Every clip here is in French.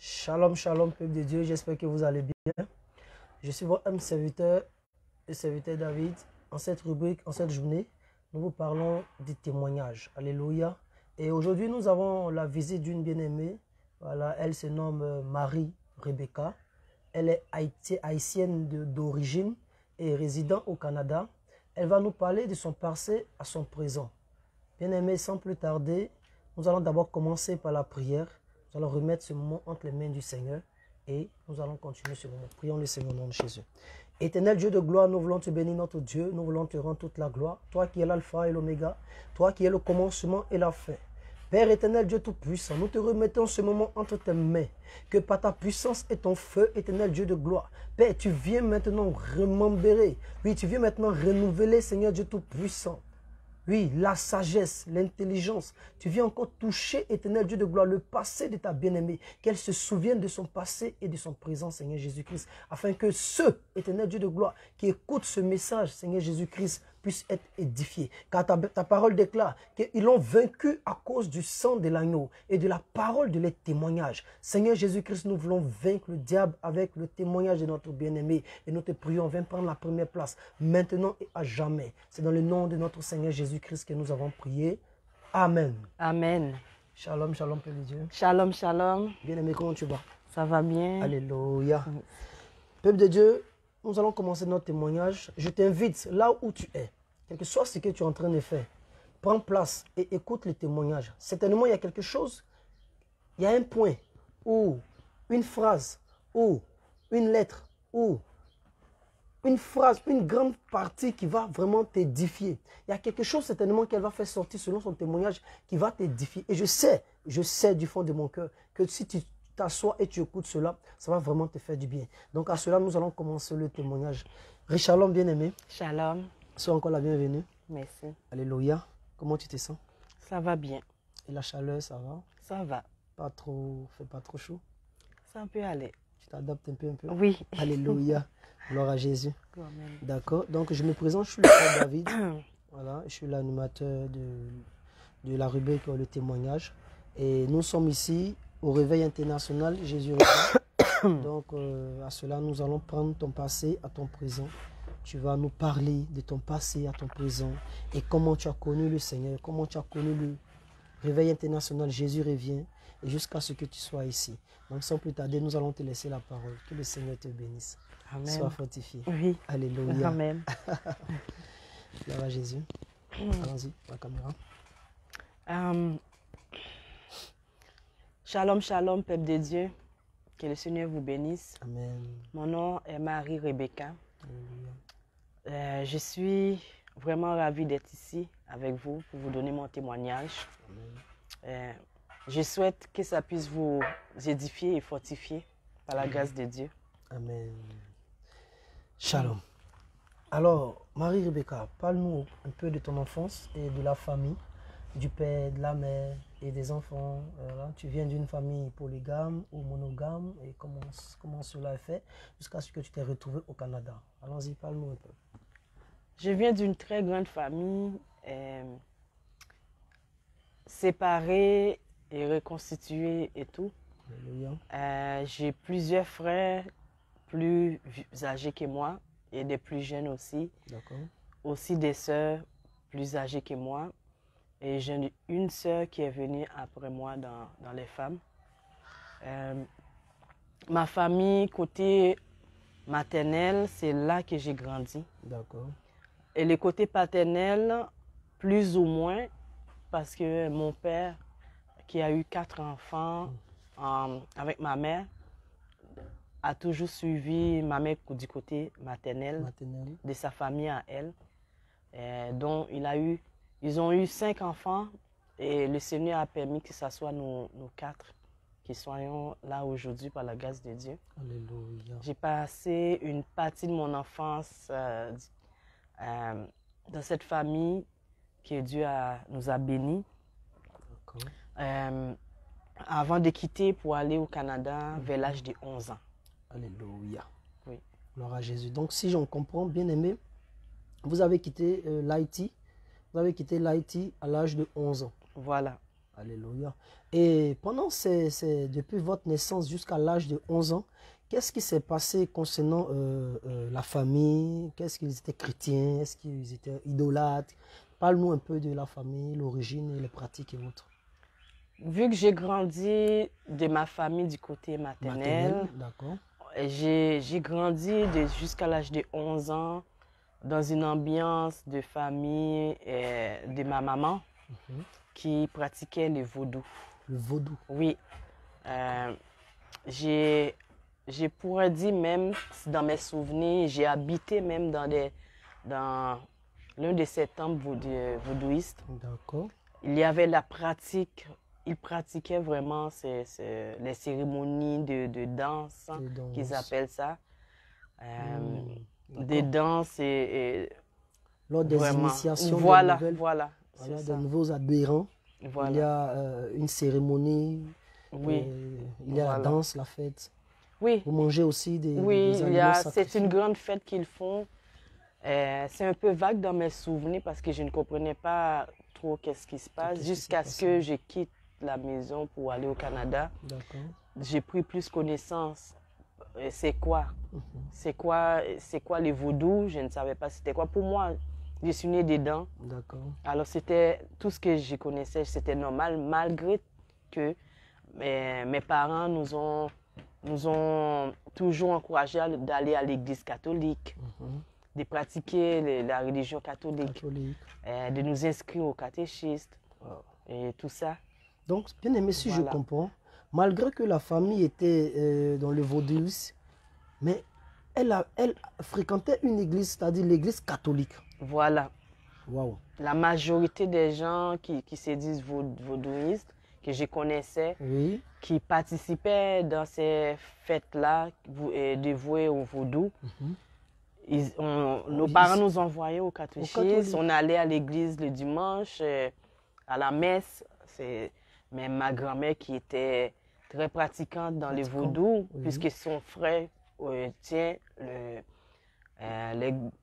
Shalom, shalom, peuple de Dieu, j'espère que vous allez bien. Je suis votre âme serviteur et serviteur David. En cette rubrique, en cette journée, nous vous parlons des témoignages. Alléluia. Et aujourd'hui, nous avons la visite d'une bien-aimée. Voilà, elle se nomme Marie Rebecca. Elle est haïtienne d'origine et résident au Canada. Elle va nous parler de son passé à son présent. Bien-aimée, sans plus tarder, nous allons d'abord commencer par la prière. Nous allons remettre ce moment entre les mains du Seigneur et nous allons continuer ce moment. Prions le Seigneur au nom de Jésus. Éternel Dieu de gloire, nous voulons te bénir, notre Dieu. Nous voulons te rendre toute la gloire. Toi qui es l'alpha et l'oméga, toi qui es le commencement et la fin. Père éternel, Dieu tout-puissant, nous te remettons ce moment entre tes mains. Que par ta puissance et ton feu, éternel Dieu de gloire, Père, tu viens maintenant remembrer. Oui, tu viens maintenant renouveler, Seigneur Dieu tout-puissant. Oui, la sagesse, l'intelligence. Tu viens encore toucher, éternel Dieu de gloire, le passé de ta bien-aimée. Qu'elle se souvienne de son passé et de son présent, Seigneur Jésus-Christ. Afin que ceux, éternel Dieu de gloire, qui écoutent ce message, Seigneur Jésus-Christ, puissent être édifiés. Car ta parole déclare qu'ils l'ont vaincu à cause du sang de l'agneau et de la parole de les témoignages. Seigneur Jésus-Christ, nous voulons vaincre le diable avec le témoignage de notre bien-aimé. Et nous te prions, viens prendre la première place, maintenant et à jamais. C'est dans le nom de notre Seigneur Jésus-Christ que nous avons prié. Amen. Amen. Shalom, shalom, Père de Dieu. Shalom, shalom. Bien-aimé, comment tu vas? Ça va bien? Alléluia. Peuple de Dieu, nous allons commencer notre témoignage. Je t'invite là où tu es, quel que soit ce que tu es en train de faire, prends place et écoute le témoignage. Certainement, il y a quelque chose, il y a un point, ou une phrase, ou une lettre, ou une phrase, une grande partie qui va vraiment t'édifier. Il y a quelque chose certainement qu'elle va faire sortir selon son témoignage qui va t'édifier. Et je sais du fond de mon cœur que si tu t'assois et tu écoutes cela, ça va vraiment te faire du bien. Donc à cela, nous allons commencer le témoignage. Shalom, bien-aimé. Shalom. Sois encore la bienvenue. Merci. Alléluia. Comment tu te sens? Ça va bien. Et la chaleur, ça va? Ça va. Pas trop, fait pas trop chaud? Ça peut aller. Tu t'adaptes un peu? Oui. Alléluia. Gloire à Jésus. Amen. D'accord. Donc je me présente, je suis le frère David. Voilà, je suis l'animateur de la rubrique Le témoignage. Et nous sommes ici au Réveil international Jésus revient. Donc à cela, nous allons prendre ton passé à ton présent. Tu vas nous parler de ton passé à ton présent et comment tu as connu le Seigneur, comment tu as connu le Réveil international Jésus revient et jusqu'à ce que tu sois ici. Donc sans plus tarder, nous allons te laisser la parole. Que le Seigneur te bénisse. Amen. Sois fortifié. Oui. Alléluia. Amen. Gloire à Jésus. Allons-y, la caméra. Shalom, shalom, peuple de Dieu. Que le Seigneur vous bénisse. Amen. Mon nom est Marie Rebecca. Alléluia. Je suis vraiment ravie d'être ici avec vous pour vous donner mon témoignage. Je souhaite que ça puisse vous édifier et fortifier par la grâce de Dieu. Amen. Shalom. Alors, Marie Rebecca, parle-nous un peu de ton enfance et de la famille, du père, de la mère et des enfants. Là, tu viens d'une famille polygame ou monogame et comment cela est fait jusqu'à ce que tu t'es retrouvé au Canada. Allons-y, parle-nous un peu. Je viens d'une très grande famille, séparée et reconstituée et tout. Alléluia. J'ai plusieurs frères plus âgés que moi et des plus jeunes aussi. D'accord. Aussi des sœurs plus âgées que moi. Et j'ai une sœur qui est venue après moi dans les femmes. Ma famille, côté maternel, c'est là que j'ai grandi. D'accord. Et le côté paternel, plus ou moins, parce que mon père, qui a eu 4 enfants avec ma mère, a toujours suivi ma mère du côté maternel. De sa famille à elle. Donc, ils ont eu 5 enfants et le Seigneur a permis que ce soit nous 4 qui soyons là aujourd'hui par la grâce de Dieu. Alléluia. J'ai passé une partie de mon enfance dans cette famille que Dieu nous a bénis. Avant de quitter pour aller au Canada vers l'âge de 11 ans. Alléluia. Oui. Gloire à Jésus. Donc, si j'en comprends, bien aimé, vous avez quitté l'Haïti. Vous avez quitté l'Haïti à l'âge de 11 ans. Voilà. Alléluia. Et pendant depuis votre naissance jusqu'à l'âge de 11 ans, qu'est-ce qui s'est passé concernant la famille? Qu'est-ce qu'ils étaient chrétiens? Est-ce qu'ils étaient idolâtres? Parle-nous un peu de la famille, l'origine et les pratiques et autres. Vu que j'ai grandi de ma famille du côté maternel, D'accord. j'ai grandi jusqu'à l'âge de 11 ans dans une ambiance de famille de ma maman qui pratiquait le vaudou. Le vaudou. Oui. Je pourrais dire même, dans mes souvenirs, j'ai habité même dans l'un de ces temples vaudouistes. D'accord. Il y avait la pratique, ils pratiquaient vraiment les cérémonies de danse, qu'ils appellent ça. Des danses et lors des vraiment, initiations, voilà, des nouveaux adhérents, voilà. Il y a une cérémonie, oui. Il y a la danse, la fête. Oui. Vous mangez aussi des c'est une grande fête qu'ils font. C'est un peu vague dans mes souvenirs parce que je ne comprenais pas trop qu'est-ce qui se passe jusqu'à ce que je quitte la maison pour aller au Canada. J'ai pris plus connaissance. C'est quoi? C'est quoi les vaudous? Je ne savais pas c'était quoi. Pour moi, je suis née dedans. Alors c'était tout ce que je connaissais, c'était normal, malgré que mes parents nous ont toujours encouragés d'aller à l'église catholique, de pratiquer la religion catholique, de nous inscrire au catéchisme et tout ça. Donc, bien aimé, si je comprends, malgré que la famille était dans le vaudouisme, mais elle fréquentait une église, c'est-à-dire l'église catholique. Voilà. Wow. La majorité des gens qui se disent vaudouistes, que je connaissais, qui participaient dans ces fêtes-là dévouées au vaudou, nos parents nous envoyaient au catéchisme, on allait à l'église le dimanche, à la messe. Même ma grand-mère qui était très pratiquante dans les vaudous, puisque son frère tient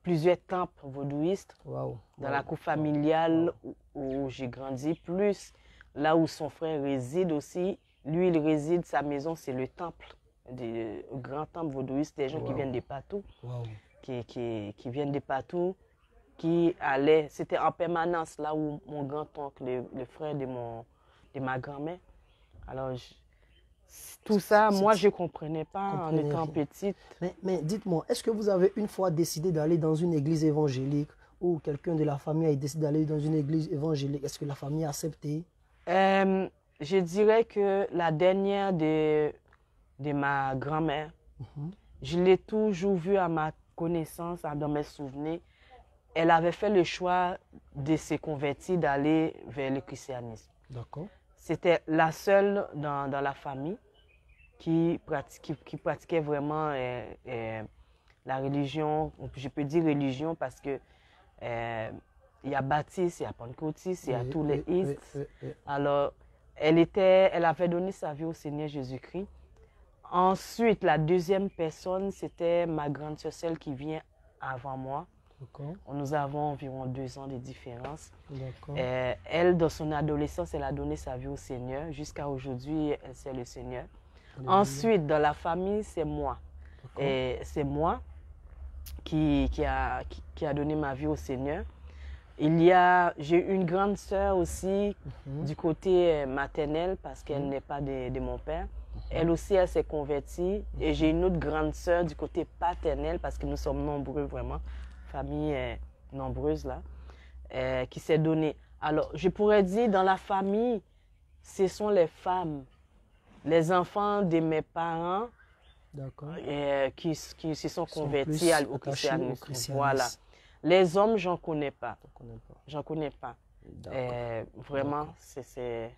plusieurs temples vaudouistes dans la cour familiale où j'ai grandi, plus là où son frère réside aussi. Lui, il réside, sa maison, c'est le temple, le grand temple vaudouiste, des gens qui viennent de partout, qui viennent de partout, qui allaient, c'était en permanence là où mon grand-oncle, le frère de ma grand-mère. Alors, tout ça, moi, je ne comprenais pas en étant petite. Mais dites-moi, est-ce que vous avez une fois décidé d'aller dans une église évangélique ou quelqu'un de la famille a décidé d'aller dans une église évangélique? Est-ce que la famille a accepté? Je dirais que la dernière de ma grand-mère, je l'ai toujours vue à ma connaissance, dans mes souvenirs. Elle avait fait le choix de se convertir, d'aller vers le christianisme. D'accord. C'était la seule dans la famille qui pratiquait vraiment la religion. Je peux dire religion parce que il y a baptiste, il y a pentecôtiste, il y a tous les istes. Alors, elle avait donné sa vie au Seigneur Jésus-Christ. Ensuite, la deuxième personne, c'était ma grande sœur, celle qui vient avant moi. Nous avons environ 2 ans de différence. Elle, dans son adolescence, elle a donné sa vie au Seigneur. Jusqu'à aujourd'hui, elle sert le Seigneur. Ensuite, dans la famille, c'est moi. Et c'est moi qui a donné ma vie au Seigneur. J'ai une grande sœur aussi du côté maternel parce qu'elle n'est pas de mon père. Elle aussi, elle s'est convertie. Et j'ai une autre grande sœur du côté paternel parce que nous sommes nombreux vraiment. Famille nombreuse là, qui s'est donnée. Alors, je pourrais dire, dans la famille, ce sont les femmes, les enfants de mes parents qui se sont convertis au christianisme. Voilà. Les hommes, j'en connais pas. J'en connais pas. Vraiment, c'est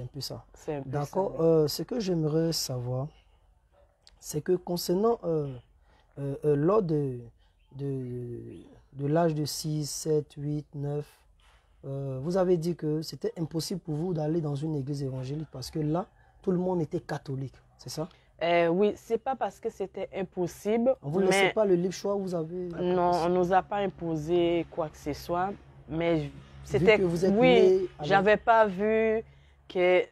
un peu ça. D'accord. Ce que j'aimerais savoir, c'est que concernant lors de l'âge de 6, 7, 8, 9, vous avez dit que c'était impossible pour vous d'aller dans une église évangélique parce que là, tout le monde était catholique, c'est ça? Oui, c'est pas parce que c'était impossible. On ne vous laissez pas le libre choix, vous avez... Non, on ne nous a pas imposé quoi que ce soit, mais c'était... Oui, j'avais pas vu qu'il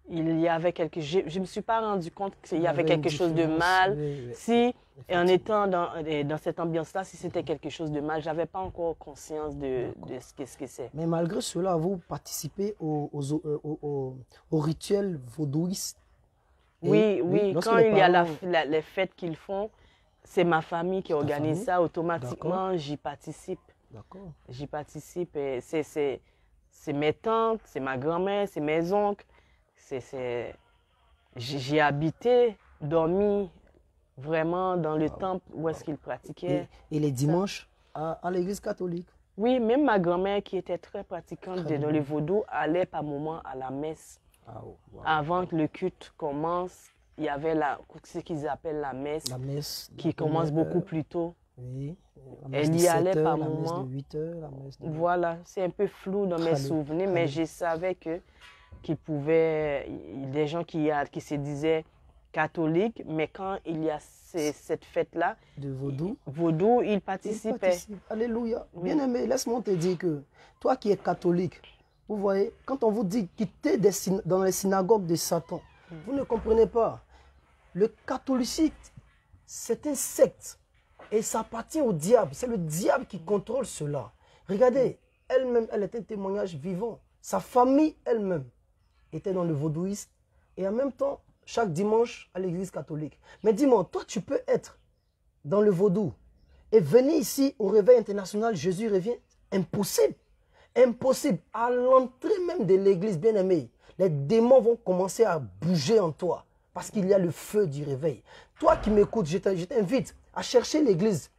y avait quelque chose. Je ne me suis pas rendu compte qu'il y avait quelque chose de mal. Oui. Si, en étant dans cette ambiance-là, si c'était quelque chose de mal, je n'avais pas encore conscience de ce que c'est. Mais malgré cela, vous participez aux rituels vaudouistes. Oui, lorsque quand les il y a parents- les fêtes qu'ils font, c'est ma famille qui organise famille? ça. Automatiquement, j'y participe. D'accord. J'y participe. Et c'est mes tantes, c'est ma grand-mère, c'est mes oncles. J'ai habité, dormi vraiment dans le temple où est-ce qu'ils pratiquaient. Et les dimanches à l'église catholique. Oui, même ma grand-mère qui était très pratiquante Très dans bien. le vaudou allait par moment à la messe. Ah, wow. Avant que le culte commence, il y avait ce qu'ils appellent la messe, La messe. qui commence beaucoup plus tôt. Oui. La Elle messe y de allait 7 par heures, la moment. messe de 8 heures, la messe de... Voilà, c'est un peu flou dans mes souvenirs, mais je savais qu'il pouvait, des gens qui se disaient catholiques, mais quand il y a cette fête-là, De vaudou. vaudou, ils Il participaient. participe. Alléluia. Oui. Bien-aimé, laisse-moi te dire que toi qui es catholique, vous voyez, quand on vous dit quitter dans les synagogues de Satan, vous ne comprenez pas. Le catholicisme, c'est une secte et ça appartient au diable. C'est le diable qui contrôle cela. Regardez, elle-même, elle était un témoignage vivant. Sa famille elle-même était dans le vaudouisme et en même temps, chaque dimanche à l'église catholique. Mais dis-moi, toi, tu peux être dans le vaudou et venir ici au réveil international, Jésus revient. Impossible. Impossible. À l'entrée même de l'église, bien-aimé, les démons vont commencer à bouger en toi parce qu'il y a le feu du réveil. Toi qui m'écoutes, je t'invite à chercher l'église,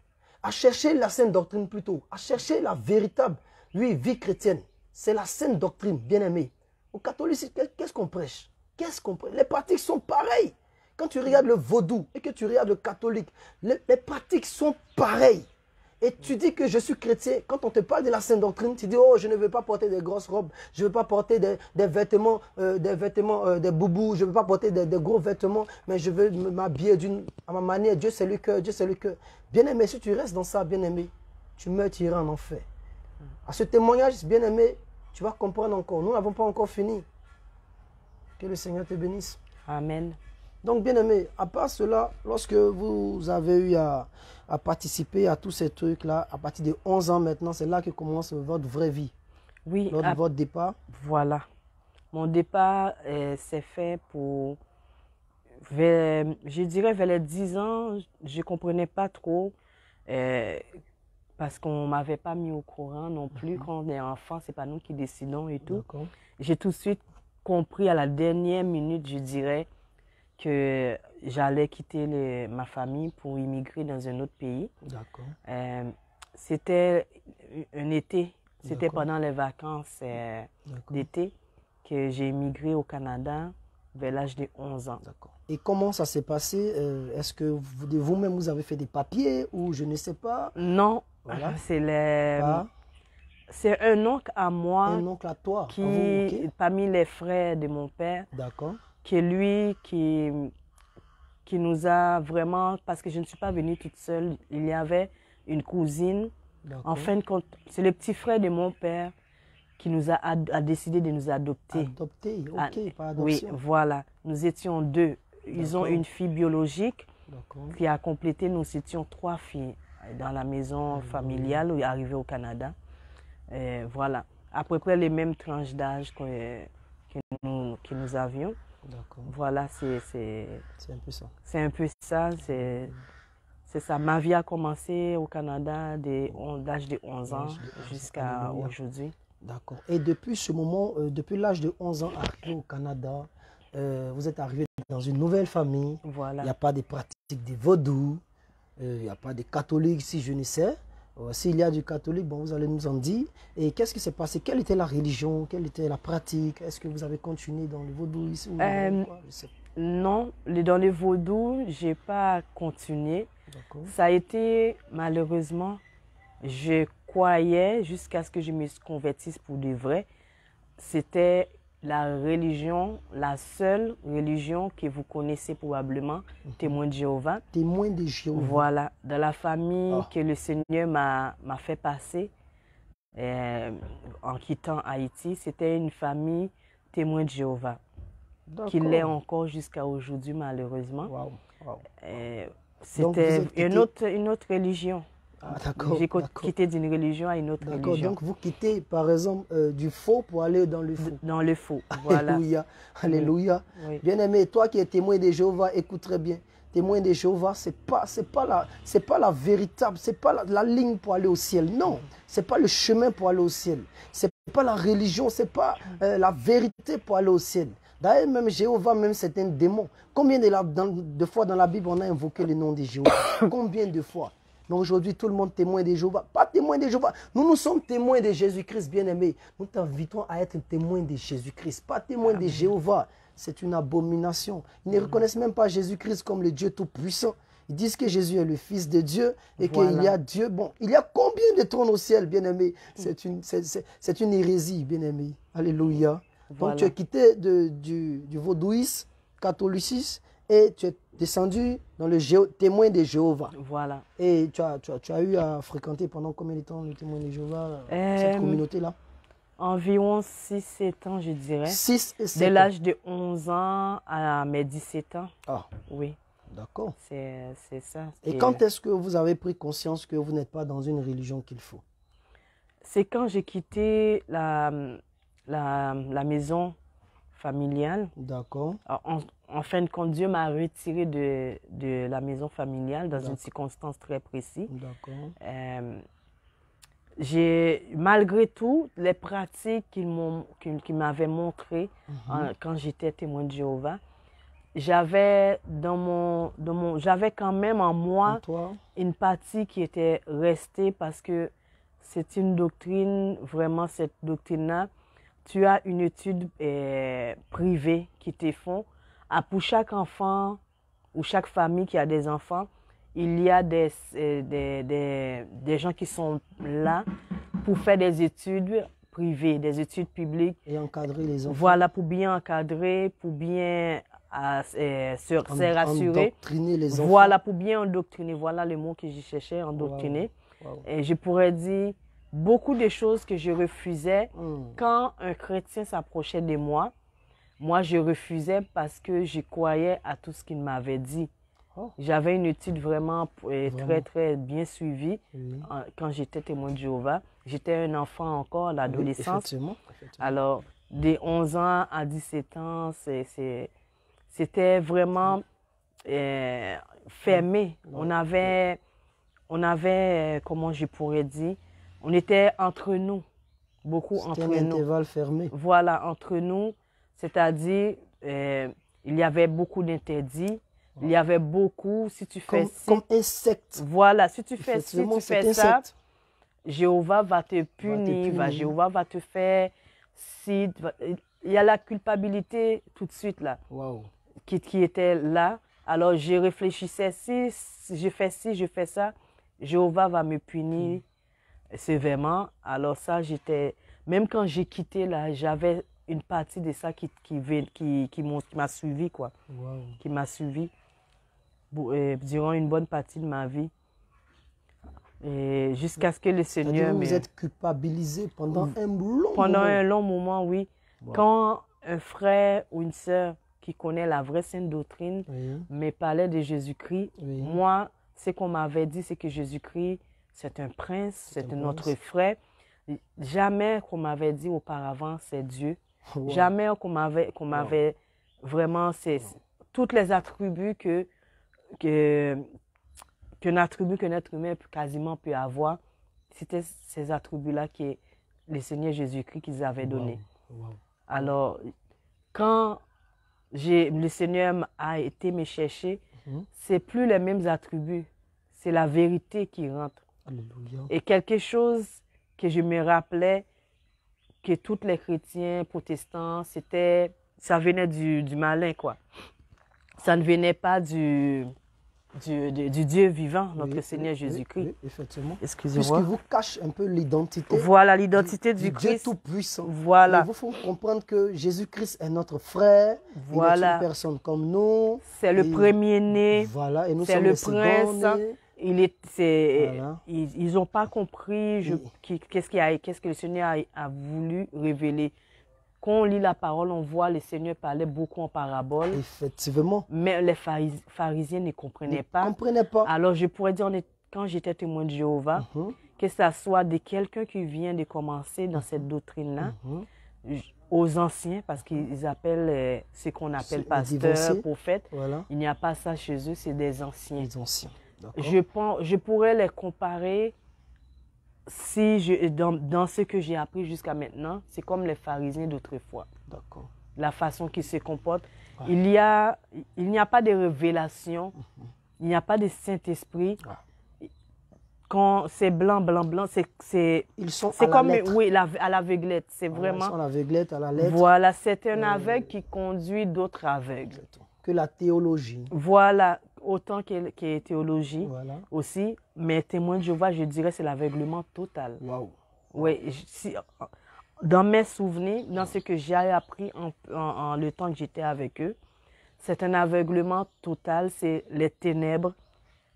à chercher la sainte doctrine plutôt, à chercher la véritable, vie chrétienne. C'est la sainte doctrine, bien-aimé. Au catholicisme, qu'est-ce qu'on prêche? Qu'est-ce qu'on prêche? Les pratiques sont pareilles. Quand tu regardes le vaudou et que tu regardes le catholique, les pratiques sont pareilles. Et tu dis que je suis chrétien. Quand on te parle de la sainte doctrine, tu dis, oh, je ne veux pas porter des grosses robes, je ne veux pas porter des vêtements, des boubous, je ne veux pas porter des gros vêtements, mais je veux m'habiller à ma manière. Dieu, c'est le cœur, Dieu, c'est le cœur. Bien-aimé, si tu restes dans ça, bien-aimé, tu meurs, tu iras en enfer. À ce témoignage, bien-aimé, tu vas comprendre encore. Nous n'avons pas encore fini. Que le Seigneur te bénisse. Amen. Donc, bien-aimé, à part cela, lorsque vous avez eu à participer à tous ces trucs-là, à partir de 11 ans maintenant, c'est là que commence votre vraie vie. Oui, Lors de votre départ. Voilà. Mon départ s'est fait je dirais vers les 10 ans, je ne comprenais pas trop parce qu'on ne m'avait pas mis au courant non plus. Quand on est enfant, ce n'est pas nous qui décidons et tout. J'ai tout de suite compris à la dernière minute, je dirais, que j'allais quitter ma famille pour immigrer dans un autre pays. D'accord. C'était un été, c'était pendant les vacances d'été que j'ai immigré au Canada vers l'âge de 11 ans. D'accord. Et comment ça s'est passé? Est-ce que vous-même vous avez fait des papiers ou je ne sais pas? Non, voilà. C'est un oncle à moi. Un oncle à toi? Qui, parmi les frères de mon père. D'accord. Qui est lui qui nous a vraiment, parce que je ne suis pas venue toute seule, il y avait une cousine. En fin de compte, c'est le petit frère de mon père qui nous a décidé de nous adopter. Adopter, ok, par adoption. Oui, voilà. Nous étions 2. Ils ont une fille biologique qui a complété. Nous étions 3 filles dans la maison familiale ou arrivée au Canada. Voilà. À peu près les mêmes tranches d'âge que nous avions. Voilà, c'est un peu ça. C'est un peu ça. C'est ça. Ma vie a commencé au Canada d'âge de 11 ans jusqu'à aujourd'hui. D'accord. Et depuis ce moment, depuis l'âge de 11 ans, arrivé au Canada, vous êtes arrivé dans une nouvelle famille. Voilà. Il n'y a pas de pratiques de vaudou, il n'y a pas de catholiques, si je ne sais. S'il y a du catholique, bon, vous allez nous en dire. Et qu'est-ce qui s'est passé? Quelle était la religion? Quelle était la pratique? Est-ce que vous avez continué dans le vaudouisme? Non, dans le vaudou, je n'ai pas continué. Ça a été, malheureusement, je croyais, jusqu'à ce que je me convertisse pour de vrai, c'était la religion, la seule religion que vous connaissez probablement, Témoin de Jéhovah. Témoin de Jéhovah. Voilà, dans la famille que le Seigneur m'a fait passer en quittant Haïti, c'était une famille témoin de Jéhovah, qui l'est encore jusqu'à aujourd'hui, malheureusement. Wow. Wow. C'était une autre religion. Ah, d'accord. J'ai quitté d'une religion à une autre religion. Donc vous quittez par exemple du faux pour aller dans le faux. Dans le faux, voilà. Alléluia. Alléluia. Oui. Bien-aimé, toi qui es témoin de Jéhovah, écoute très bien. Témoin de Jéhovah, c'est pas la véritable, c'est pas la ligne pour aller au ciel. Non, c'est pas le chemin pour aller au ciel. C'est pas la religion, c'est pas la vérité pour aller au ciel. D'ailleurs, même Jéhovah, même c'est un démon. Combien de fois dans la Bible on a invoqué le nom de Jéhovah? Combien de fois? Mais aujourd'hui, tout le monde témoin de Jéhovah. Pas témoin de Jéhovah. Nous sommes témoins de Jésus-Christ, bien-aimé. Nous t'invitons à être témoin de Jésus-Christ, pas témoin de Jéhovah. C'est une abomination. Ils ne reconnaissent même pas Jésus-Christ comme le Dieu Tout-Puissant. Ils disent que Jésus est le Fils de Dieu et qu'il y a Dieu. Bon, il y a combien de trônes au ciel, bien-aimé? C'est une hérésie, bien-aimé. Alléluia. Voilà. Donc tu es quitté du vaudouisme, catholicisme, et tu es descendu dans le témoin de Jéhovah. Voilà. Et tu as eu à fréquenter pendant combien de temps le témoin de Jéhovah, cette communauté-là? Environ 6-7 ans, je dirais. 6 et 7 de ans. l'âge de 11 ans à mes 17 ans. Ah, oui. D'accord. C'est ça. Et quand est-ce que vous avez pris conscience que vous n'êtes pas dans une religion qu'il faut? C'est quand j'ai quitté la maison familiale. D'accord. En fin de compte, Dieu m'a retiré de la maison familiale dans une circonstance très précise. D'accord. Malgré tout, les pratiques qu'ils m'avaient montrées quand j'étais témoin de Jéhovah, j'avais quand même en moi une partie qui était restée parce que c'est une doctrine, vraiment cette doctrine-là, tu as une étude privée qui te font. Pour chaque enfant ou chaque famille qui a des enfants, il y a des gens qui sont là pour faire des études privées, des études publiques. Et encadrer les enfants. Voilà, pour bien encadrer, pour bien se rassurer. Endoctriner les enfants. Voilà, pour bien endoctriner. Voilà le mot que je cherchais, endoctriner. Wow. Et je pourrais dire beaucoup de choses que je refusais quand un chrétien s'approchait de moi. Moi, je refusais parce que je croyais à tout ce qu'il m'avait dit. J'avais une étude vraiment très, très bien suivie quand j'étais témoin de Jéhovah. J'étais un enfant encore à l'adolescence. Effectivement. Alors, de 11 ans à 17 ans, c'était vraiment fermé. On avait, comment je pourrais dire, on était entre nous, beaucoup entre nous. C'était un intervalle fermé. Voilà, entre nous, c'est-à-dire, il y avait beaucoup d'interdits. Il y avait beaucoup, si tu fais comme un secte. Voilà, si tu fais ci, tu fais ça, secte. Jéhovah va te punir, Jéhovah va te faire si. Il y a la culpabilité tout de suite là, qui était là. Alors je réfléchissais, si je fais ci, je fais ça, Jéhovah va me punir sévèrement. Alors ça, même quand j'ai quitté là, j'avais une partie de ça qui m'a suivi, quoi. Qui m'a suivi durant une bonne partie de ma vie. Et jusqu'à ce que le Seigneur... Vous êtes culpabilisé pendant un long moment. Pendant un long moment, oui. Quand un frère ou une sœur qui connaît la vraie sainte doctrine me parlait de Jésus-Christ, moi, ce qu'on m'avait dit, c'est que Jésus-Christ, c'est un prince, c'est notre frère. Jamais qu'on m'avait dit auparavant, c'est Dieu. Jamais qu'on m'avait vraiment toutes les attributs qu'un être humain quasiment peut avoir. C'était ces attributs-là que le Seigneur Jésus-Christ qu'ils avaient donnés. Alors, quand le Seigneur a été me chercher, c'est plus les mêmes attributs. C'est la vérité qui rentre. Alléluia. Et quelque chose que je me rappelais, que tous les chrétiens protestants, ça venait du malin, quoi. Ça ne venait pas du Dieu vivant, notre Seigneur Jésus-Christ. Oui, effectivement. Excusez-moi. Puisqu'il vous cache un peu l'identité. Voilà, l'identité du Dieu Christ. Tout-Puissant. Voilà. Il vous faut comprendre que Jésus-Christ est notre frère. Voilà. Il est une personne comme nous. C'est le premier-né. Voilà, et nous c'est sommes le les prince. Voilà. Ils n'ont pas compris qu'est-ce que le Seigneur a voulu révéler. quand on lit la parole, on voit le Seigneur parler beaucoup en parabole. Effectivement. Mais les pharisiens ne comprenaient pas. Ne comprenaient pas. Alors, je pourrais dire, quand j'étais témoin de Jéhovah, que ça soit de quelqu'un qui vient de commencer dans cette doctrine-là, aux anciens, parce qu'ils appellent ce qu'on appelle pasteurs, prophètes. Voilà. Il n'y a pas ça chez eux, c'est des anciens. Les anciens. Je pourrais les comparer dans ce que j'ai appris jusqu'à maintenant, c'est comme les pharisiens d'autrefois. D'accord. La façon qu'ils se comportent. Ouais. Il n'y a pas de révélation, il n'y a pas de Saint-Esprit. Quand c'est blanc, blanc, blanc, c'est comme oui, à l'aveuglette. C'est vraiment. Ils sont à l'aveuglette, à la lettre. Voilà, c'est un aveugle qui conduit d'autres aveugles. Que la théologie. Voilà, autant que la théologie aussi. Mais témoin de Jéhovah, je dirais, c'est l'aveuglement total. Waouh. Oui, dans mes souvenirs, dans ce que j'ai appris en le temps que j'étais avec eux, c'est un aveuglement total, c'est les ténèbres,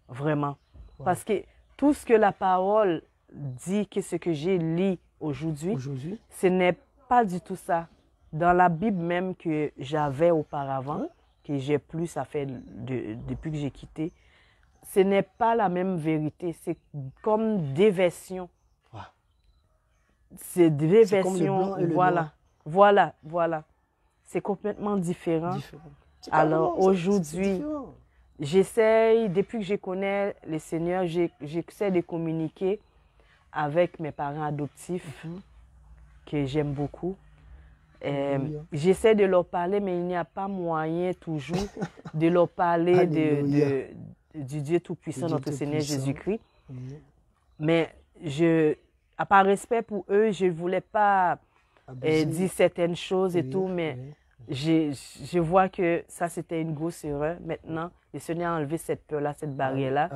vraiment. Wow. Parce que tout ce que la parole dit, que ce que j'ai lu aujourd'hui, ce n'est pas du tout ça. Dans la Bible même que j'avais auparavant, que j'ai plus, ça fait depuis que j'ai quitté, ce n'est pas la même vérité. C'est comme des versions. Wow. C'est des versions, voilà. C'est complètement différent. Alors aujourd'hui, j'essaye, depuis que je connais le Seigneur, j'essaie de communiquer avec mes parents adoptifs, que j'aime beaucoup. J'essaie de leur parler, mais il n'y a pas moyen toujours de leur parler du Dieu Tout-Puissant, notre Seigneur Jésus-Christ. Mais par respect pour eux, je ne voulais pas dire certaines choses et tout, mais je vois que ça, c'était une grosse erreur. Maintenant, le Seigneur a enlevé cette peur-là, cette barrière-là.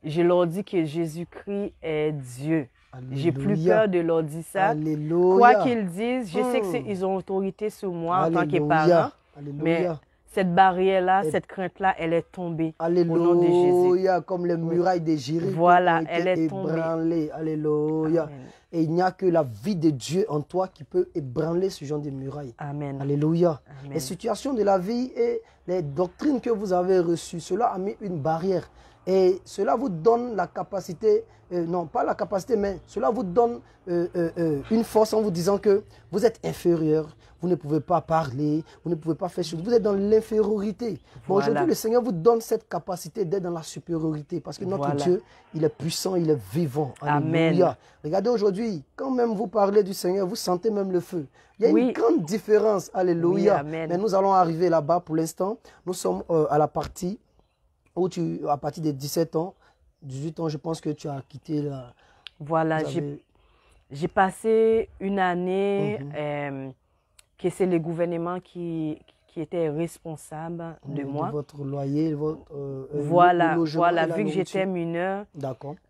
Je leur dis que Jésus-Christ est Dieu. J'ai plus peur de leur dire ça. Alléluia. Quoi qu'ils disent, je sais qu'ils ont autorité sur moi en tant que parent. Mais cette barrière-là, cette crainte-là, elle est tombée. Alléluia. Au nom de Jésus. Comme les murailles de Jéricho. Voilà, elle est tombée. Alléluia. Amen. Et il n'y a que la vie de Dieu en toi qui peut ébranler ce genre de murailles. Amen. Alléluia. Amen. Les situations de la vie et les doctrines que vous avez reçues, cela a mis une barrière. Et cela vous donne la capacité, non pas la capacité, mais cela vous donne une force en vous disant que vous êtes inférieur, vous ne pouvez pas parler, vous ne pouvez pas faire chose, vous êtes dans l'infériorité. Voilà. Aujourd'hui, le Seigneur vous donne cette capacité d'être dans la supériorité parce que notre Dieu, il est puissant, il est vivant. Alléluia. Amen. Regardez aujourd'hui, quand même vous parlez du Seigneur, vous sentez même le feu. Il y a une grande différence. Alléluia. Mais nous allons arriver là-bas pour l'instant. Nous sommes à la partie où à partir de 17 ans, 18 ans, je pense que tu as quitté la... Voilà, j'ai passé une année que c'est le gouvernement qui était responsable de moi. De votre loyer, votre le logement, vu que j'étais mineure,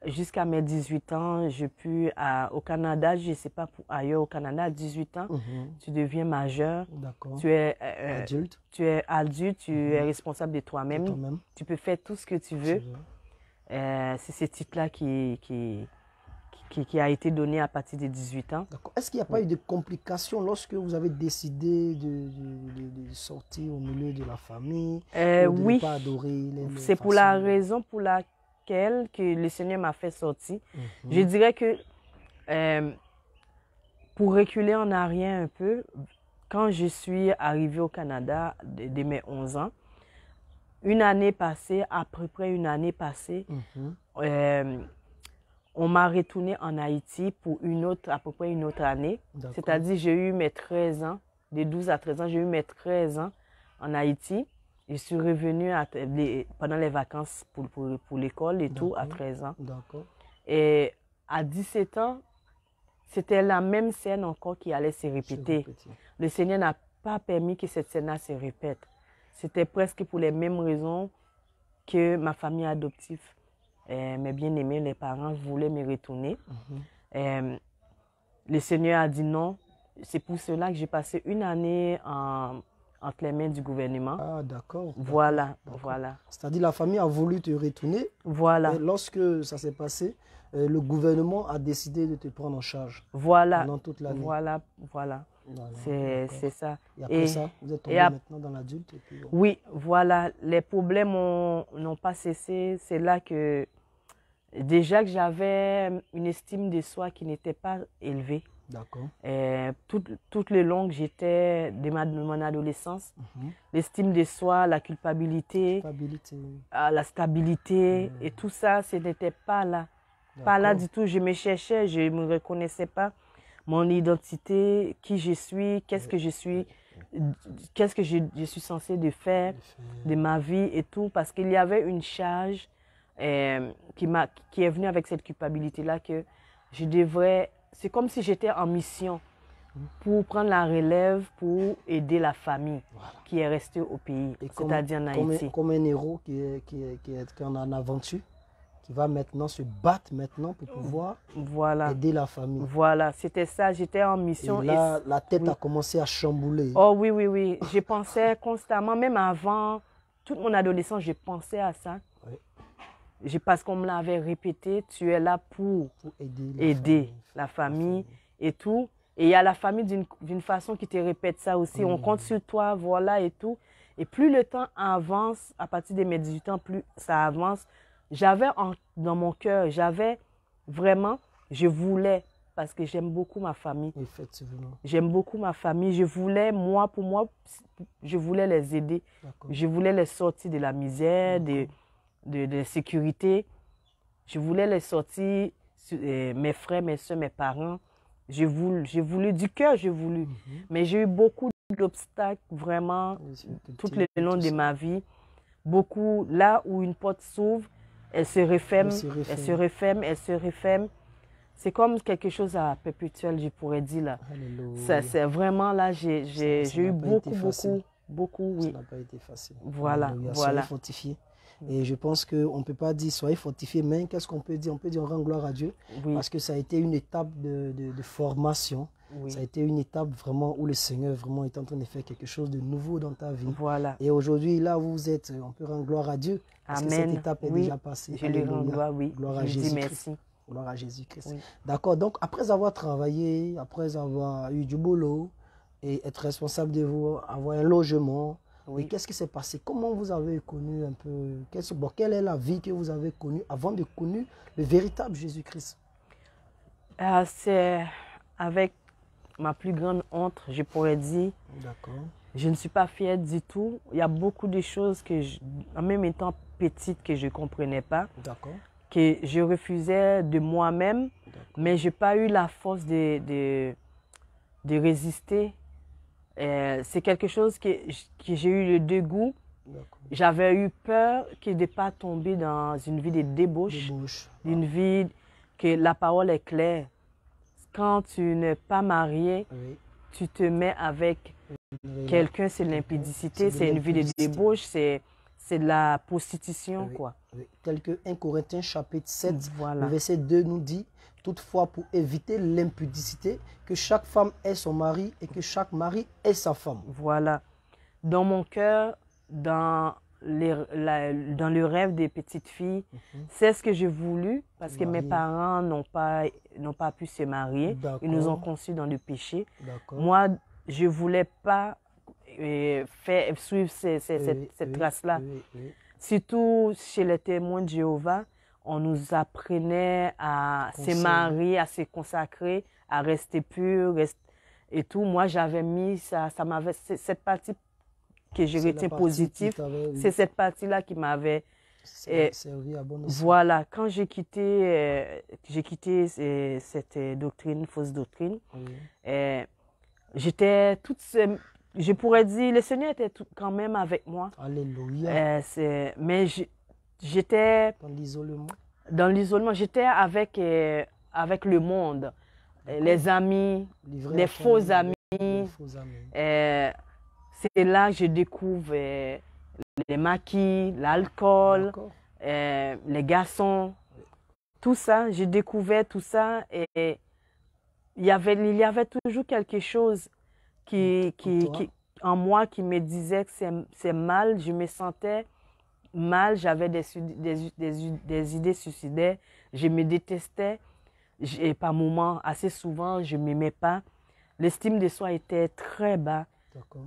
jusqu'à mes 18 ans, je pu au Canada, je ne sais pas pour ailleurs au Canada, à 18 ans, tu deviens majeur, tu es adulte, tu es responsable de toi-même, tu peux faire tout ce que tu veux. C'est ce titre-là qui a été donné à partir de 18 ans. Est-ce qu'il n'y a pas eu de complications lorsque vous avez décidé de sortir au milieu de la famille, de ne pas adorer les c'est pour la raison pour laquelle que le Seigneur m'a fait sortir. Je dirais que pour reculer en arrière un peu, quand je suis arrivée au Canada de mes 11 ans, une année passée, à peu près une année passée, on m'a retourné en Haïti pour à peu près une autre année. C'est-à-dire, j'ai eu mes 13 ans, de 12 à 13 ans, j'ai eu mes 13 ans en Haïti. Je suis revenue pendant les vacances pour l'école et tout, à 13 ans. Et à 17 ans, c'était la même scène encore qui allait se répéter. Le Seigneur n'a pas permis que cette scène-là se répète. C'était presque pour les mêmes raisons que ma famille adoptive. Mes bien-aimés, les parents voulaient me retourner. Le Seigneur a dit non. C'est pour cela que j'ai passé une année entre les mains du gouvernement. Ah, d'accord. Voilà. C'est-à-dire la famille a voulu te retourner. Voilà. Et lorsque ça s'est passé, le gouvernement a décidé de te prendre en charge. Voilà. Pendant toute l'année. Voilà. Voilà, C'est d'accord. ça. Et après ça, vous êtes tombé maintenant dans l'adulte. Oui, voilà, les problèmes n'ont pas cessé. C'est là que déjà que j'avais une estime de soi qui n'était pas élevée. D'accord. Toutes les longues, j'étais de mon adolescence. L'estime de soi, la culpabilité, la stabilité et tout ça, ce n'était pas là. Pas là du tout. Je me cherchais, je ne me reconnaissais pas. Mon identité, qui je suis, qu'est-ce que je suis, qu'est-ce que je suis censée de faire de ma vie et tout. Parce qu'il y avait une charge qui est venue avec cette culpabilité-là que je devrais... C'est comme si j'étais en mission pour prendre la relève, pour aider la famille qui est restée au pays, c'est-à-dire en Haïti. Comme un héros qui est en aventure, qui va maintenant se battre maintenant pour pouvoir aider la famille. Voilà, c'était ça, j'étais en mission. Et là, la tête a commencé à chambouler. Oh oui, oui, oui. Je pensais constamment, même avant, toute mon adolescence, je pensais à ça. Parce qu'on me l'avait répété, tu es là pour aider la famille et tout. Et il y a la famille d'une façon qui te répète ça aussi. On compte sur toi, voilà et tout. Et plus le temps avance, à partir de mes 18 ans, plus ça avance. J'avais dans mon cœur, je voulais, parce que j'aime beaucoup ma famille. Effectivement. J'aime beaucoup ma famille. Je voulais, pour moi, je voulais les aider. Je voulais les sortir de la misère, de l'insécurité. Je voulais les sortir, mes frères, mes soeurs, mes parents. J'ai voulu, du cœur, j'ai voulu. Mais j'ai eu beaucoup d'obstacles, vraiment, tout le long de ma vie. Beaucoup, là où une porte s'ouvre, elle se referme, elle se referme, elle se referme. C'est comme quelque chose à perpétuel, je pourrais dire là. C'est vraiment là, j'ai eu beaucoup, oui. Ça n'a pas été facile. Voilà, Alléluia. voilà. Soyez fortifiés. Et je pense qu'on ne peut pas dire soyez fortifiés, mais qu'est-ce qu'on peut dire? On peut dire on rend gloire à Dieu, parce que ça a été une étape de formation. Ça a été une étape vraiment où le Seigneur vraiment est en train de faire quelque chose de nouveau dans ta vie. Voilà. Et aujourd'hui, là où vous êtes, on peut rendre gloire à Dieu, parce que cette étape est déjà passée. Je lui rends gloire, Gloire à Jésus-Christ. Gloire à Jésus-Christ. D'accord. Donc, après avoir travaillé, après avoir eu du boulot, et être responsable de vous, avoir un logement, qu'est-ce qui s'est passé? Comment vous avez connu un peu, quelle est la vie que vous avez connue avant de connaître le véritable Jésus-Christ? C'est avec ma plus grande honte, je pourrais dire. D'accord. Je ne suis pas fière du tout. Il y a beaucoup de choses que, en même étant petite, que je ne comprenais pas. D'accord. Que je refusais de moi-même, mais je n'ai pas eu la force de résister. C'est quelque chose que j'ai eu le dégoût. J'avais eu peur de ne pas tomber dans une vie de débauche, d'une vie que la parole est claire. Quand tu n'es pas marié, tu te mets avec quelqu'un, c'est l'impudicité, c'est une vie de débauche, c'est de la prostitution, quoi. Tel que 1 Corinthiens chapitre 7, le verset 2 nous dit: toutefois, pour éviter l'impudicité, que chaque femme ait son mari et que chaque mari ait sa femme. Voilà. Dans mon cœur, dans le rêve des petites filles, c'est ce que j'ai voulu, parce que mes parents n'ont pas pu se marier. Ils nous ont conçus dans le péché. Moi, je ne voulais pas suivre cette trace-là. Surtout chez les témoins de Jéhovah, on nous apprenait à se marier, à se consacrer, à rester pur et tout. Moi, j'avais mis ça m'avait, cette partie que je retiens positive, c'est cette partie-là qui m'avait servi à bon escient. Voilà, quand j'ai quitté cette doctrine, fausse doctrine, j'étais toute seule. Je pourrais dire, le Seigneur était quand même avec moi. Alléluia. Mais j'étais dans l'isolement. Dans l'isolement, j'étais avec le monde, les amis, les faux amis. C'est là que je découvre les maquis, l'alcool, les garçons, tout ça. J'ai découvert tout ça et il y avait toujours quelque chose en moi qui me disait que c'est mal. Je me sentais mal, j'avais des idées suicidaires, je me détestais et par moments, assez souvent, je ne m'aimais pas. l'estime de soi était très bas. D'accord.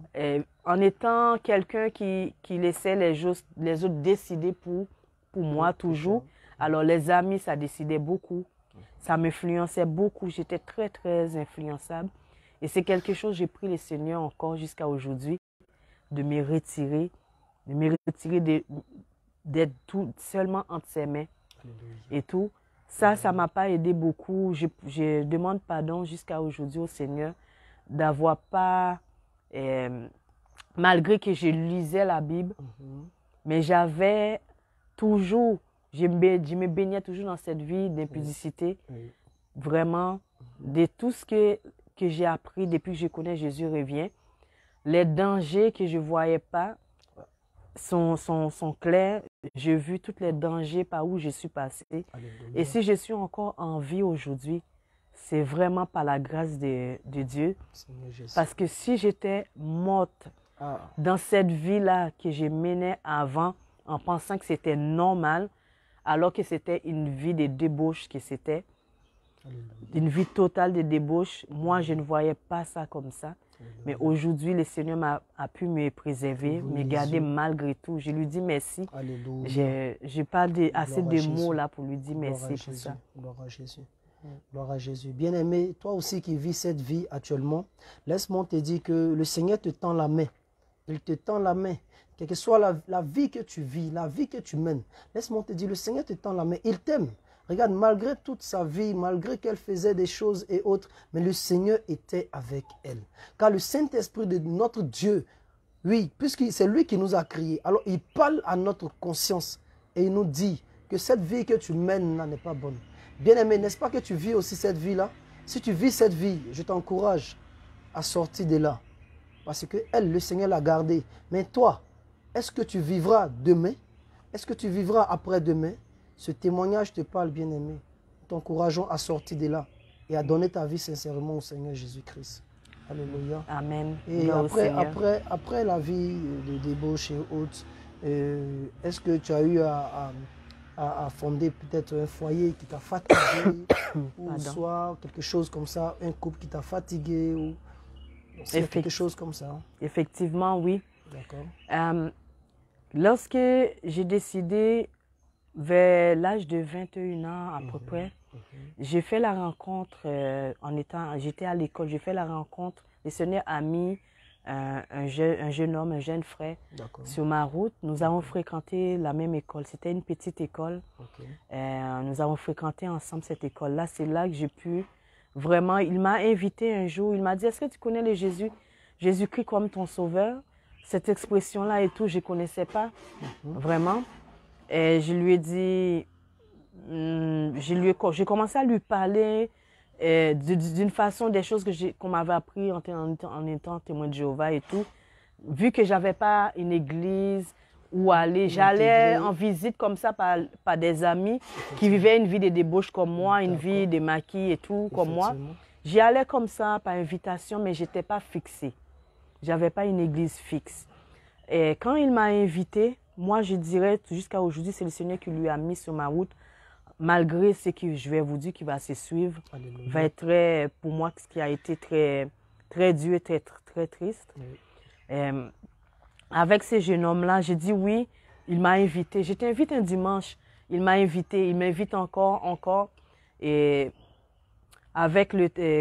En étant quelqu'un qui laissait les autres décider pour moi toujours, alors les amis, ça décidait beaucoup. Ça m'influençait beaucoup. J'étais très, très influençable. Et c'est quelque chose, j'ai pris le Seigneur encore jusqu'à aujourd'hui, de me retirer d'être tout seulement entre ses mains et tout. Ça ne m'a pas aidé beaucoup. Je demande pardon jusqu'à aujourd'hui au Seigneur d'avoir pas, malgré que je lisais la Bible, mais j'avais toujours, je me baignais toujours dans cette vie d'impudicité. Vraiment, de tout ce que j'ai appris depuis que je connais Jésus revient. Les dangers que je ne voyais pas sont clairs. J'ai vu tous les dangers par où je suis passée. Et si je suis encore en vie aujourd'hui, c'est vraiment par la grâce de Dieu. Parce que si j'étais morte dans cette vie-là que je menais avant, en pensant que c'était normal, alors que c'était une vie de débauche que c'était, une vie totale de débauche, moi je ne voyais pas ça comme ça. Mais aujourd'hui, le Seigneur a pu me préserver, me garder malgré tout. Je lui dis merci. Je n'ai pas assez de mots là pour lui dire merci pour ça. Gloire à Jésus. Gloire à Jésus. Bien-aimé, toi aussi qui vis cette vie actuellement, laisse-moi te dire que le Seigneur te tend la main. Il te tend la main. Quelle que soit la vie que tu vis, la vie que tu mènes, laisse-moi te dire, le Seigneur te tend la main. Il t'aime. Regarde, malgré toute sa vie, malgré qu'elle faisait des choses et autres, mais le Seigneur était avec elle. Car le Saint-Esprit de notre Dieu, oui, puisque c'est lui qui nous a créés, alors il parle à notre conscience et il nous dit que cette vie que tu mènes n'est pas bonne. Bien-aimé, n'est-ce pas que tu vis aussi cette vie-là? Si tu vis cette vie, je t'encourage à sortir de là. Parce que elle, le Seigneur l'a gardée. Mais toi, est-ce que tu vivras demain? Est-ce que tu vivras après-demain? Ce témoignage te parle, bien-aimé. Nous t'encourageons à sortir de là et à donner ta vie sincèrement au Seigneur Jésus-Christ. Alléluia. Amen. Et après la vie de débauche et autres, est-ce que tu as eu à fonder peut-être un foyer qui t'a fatigué ou soit quelque chose comme ça, un couple qui t'a fatigué ou quelque chose comme ça? Effectivement, oui. D'accord. Lorsque j'ai décidé, vers l'âge de 21 ans à peu près, j'ai fait la rencontre, j'étais à l'école, j'ai fait la rencontre, le Seigneur a mis un jeune homme, un jeune frère sur ma route. Nous avons fréquenté la même école, c'était une petite école. Nous avons fréquenté ensemble cette école-là. C'est là que j'ai pu vraiment, il m'a invité un jour, il m'a dit, est-ce que tu connais le Jésus-Christ comme ton sauveur? Cette expression-là et tout, je ne connaissais pas vraiment. Et je lui ai dit, j'ai commencé à lui parler d'une façon des choses qu'on m'avait appris en étant témoin de Jéhovah et tout. Vu que je n'avais pas une église où aller, j'allais en visite comme ça par des amis qui vivaient une vie de débauche comme moi, une vie de maquis et tout comme moi. J'y allais comme ça par invitation, mais je n'étais pas fixée. Je n'avais pas une église fixe. Et quand il m'a invité, moi je dirais jusqu'à aujourd'hui, c'est le Seigneur qui lui a mis sur ma route, malgré ce que je vais vous dire qui va se suivre, va être très, pour moi, ce qui a été très, très dur et très, très triste. Avec ce jeune homme-là, j'ai dit oui, il m'a invité. Je t'invite un dimanche, il m'a invité, il m'invite encore. Et avec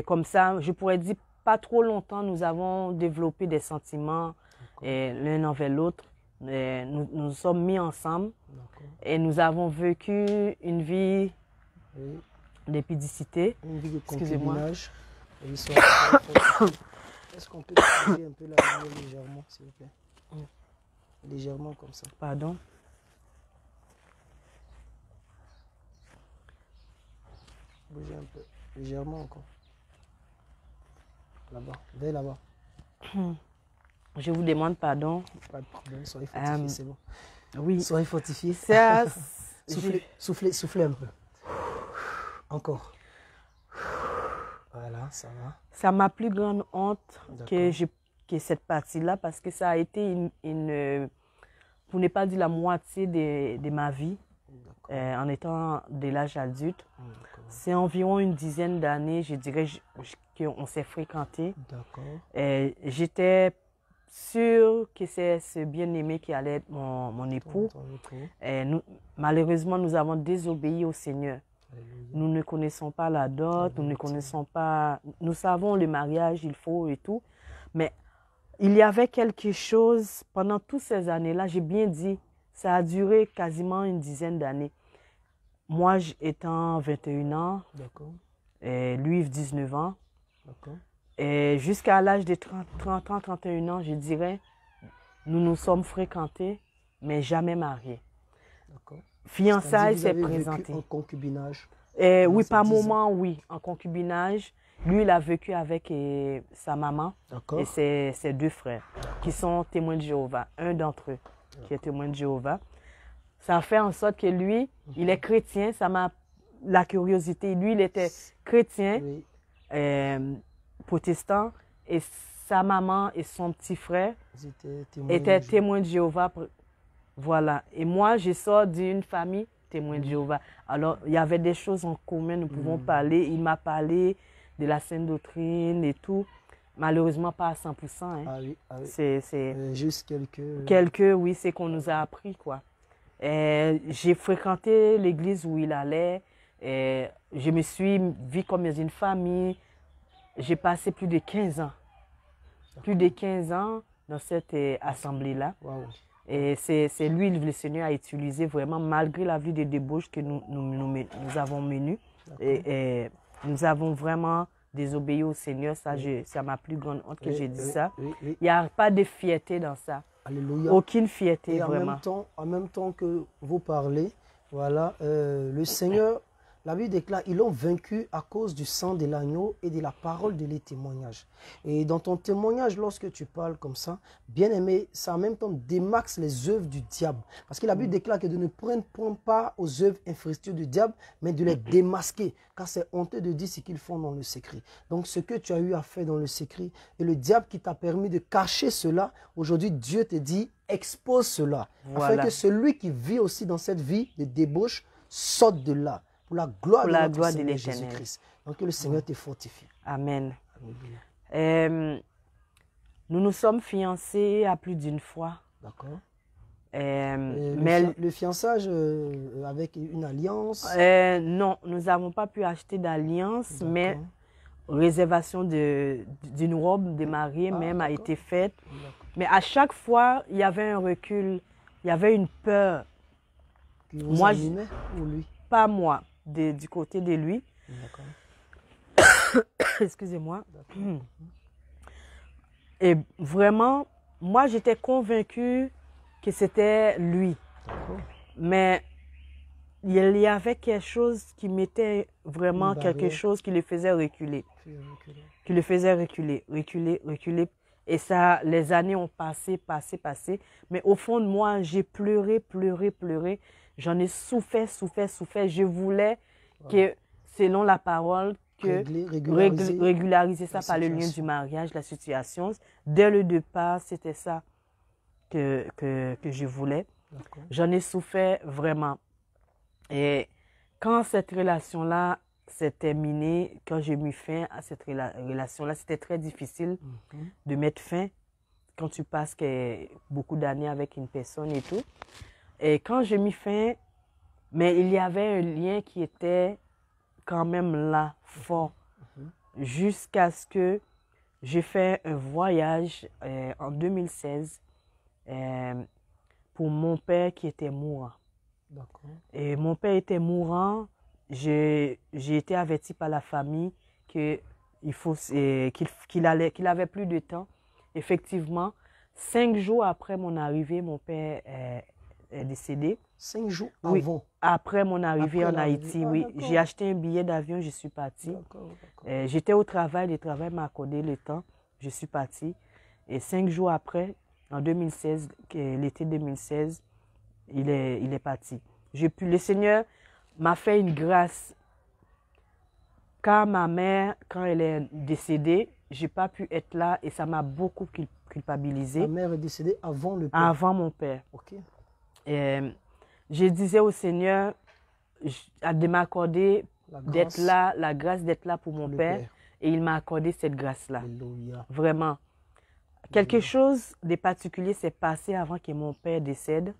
comme ça, je pourrais dire, pas trop longtemps, nous avons développé des sentiments l'un envers l'autre. Nous nous sommes mis ensemble et nous avons vécu une vie d'épidicité. Une vie de concubinage. Est-ce qu'on peut bouger un peu la lumière légèrement, s'il vous plaît? Légèrement comme ça. Pardon? Bougez un peu. Légèrement encore. Là-bas. Vers là-bas. Je vous demande pardon. Pas de problème. Soyez fortifiés, c'est bon. Oui. Soyez fortifiés. Soufflez un peu. Encore. Voilà, ça va. C'est ma plus grande honte que cette partie-là parce que ça a été pour ne pas dire la moitié de ma vie. en étant de l'âge adulte. D'accord. C'est environ une dizaine d'années, je dirais, qu'on s'est fréquentés. D'accord. J'étais sûre que c'est ce bien-aimé qui allait être mon époux. Ton époux. Malheureusement, nous avons désobéi au Seigneur. Alléluia. Nous ne connaissons pas la dot, nous ne connaissons pas... Nous savons le mariage, il faut et tout. Mais il y avait quelque chose, pendant toutes ces années-là, j'ai bien dit, ça a duré quasiment une dizaine d'années. Moi, étant 21 ans, D'accord. et lui 19 ans, D'accord. et jusqu'à l'âge de 30 ans, 31 ans, je dirais, nous nous sommes fréquentés, mais jamais mariés. D'accord. Fiançailles s'est Vous avez présenté. vécu en concubinage. Oui, ces par 10 ans. moment, oui, en concubinage. Lui, il a vécu avec sa maman D'accord. et ses deux frères, qui sont témoins de Jéhovah. Un d'entre eux qui est témoin de Jéhovah. Ça a fait en sorte que lui, il est chrétien. Ça m'a la curiosité. Lui, il était chrétien, Oui. protestant, et sa maman et son petit frère Vous étiez témoin étaient de Jéhovah. témoins de Jéhovah. Voilà. Et moi, je sors d'une famille témoin de Jéhovah. Alors, il y avait des choses en commun, nous pouvons parler. Il m'a parlé de la sainte doctrine et tout. Malheureusement, pas à 100%. Hein. Ah oui, ah oui. C'est Juste quelques... quelques, oui, c'est qu'on nous a appris, quoi. J'ai fréquenté l'église où il allait. Je me suis vue comme dans une famille. J'ai passé plus de 15 ans. Plus de 15 ans dans cette assemblée-là. Waouh. Et c'est lui, le Seigneur a utilisé vraiment, malgré la vie de débauche que nous avons menée. Et nous avons vraiment désobéi au Seigneur. Ça, c'est ma plus grande honte que j'ai dit ça. Oui, oui. Il n'y a pas de fierté dans ça. Alléluia. Aucune fierté, Et vraiment. en même temps que vous parlez, voilà, le Seigneur, la Bible déclare, ils l'ont vaincu à cause du sang de l'agneau et de la parole de les témoignages. Et dans ton témoignage, lorsque tu parles comme ça, bien aimé, ça en même temps démaxe les œuvres du diable. Parce que la Bible déclare que de ne prendre pas aux œuvres infructueuses du diable, mais de les démasquer. Car c'est honteux de dire ce qu'ils font dans le secret. Donc ce que tu as eu à faire dans le secret, et le diable qui t'a permis de cacher cela, aujourd'hui Dieu te dit, expose cela. Voilà. Afin que celui qui vit aussi dans cette vie de débauche sorte de là. Pour la gloire de notre Seigneur Jésus-Christ. Donc que le Seigneur te fortifie. Amen. Alléluia. Nous nous sommes fiancés à plus d'une fois. D'accord. Mais le fiançage avec une alliance. non, nous n'avons pas pu acheter d'alliance, mais réservation d'une robe de mariée même a été faite. Mais à chaque fois, il y avait un recul, il y avait une peur. Qui vous animait ou lui? Pas moi, du côté de lui. D'accord. Excusez-moi. Et vraiment, moi, j'étais convaincue que c'était lui. Mais il y avait quelque chose qui mettait vraiment quelque chose qui le faisait reculer. Qui le faisait reculer. Et ça, les années ont passé. Mais au fond de moi, j'ai pleuré. J'en ai souffert. Je voulais que, selon la parole, régulariser ça par le lien du mariage, la situation. Dès le départ, c'était ça que je voulais. J'en ai souffert vraiment. Et quand cette relation-là s'est terminée, quand j'ai mis fin à cette relation-là, c'était très difficile de mettre fin quand tu passes beaucoup d'années avec une personne et tout. Et quand j'ai mis fin, mais il y avait un lien qui était quand même là, fort, jusqu'à ce que j'ai fait un voyage en 2016 pour mon père qui était mourant. Et mon père était mourant. J'ai été averti par la famille qu'il avait plus de temps. Effectivement, 5 jours après mon arrivée, mon père est décédé. 5 jours oui, avant? Après mon arrivée en Haïti, oui. J'ai acheté un billet d'avion, je suis partie. J'étais au travail, le travail m'a accordé le temps. Je suis partie. Et 5 jours après, en 2016, l'été 2016, il est parti. Le Seigneur m'a fait une grâce. Car ma mère, quand elle est décédée, je n'ai pas pu être là et ça m'a beaucoup culpabilisé. Ta mère est décédée avant le père? Avant mon père. Ok. Je disais au Seigneur, de m'accorder La d'être grâce là, la grâce d'être là pour mon pour le père. Père. Et il m'a accordé cette grâce-là. Alléluia. Vraiment. Quelque chose de particulier s'est passé avant que mon père décède.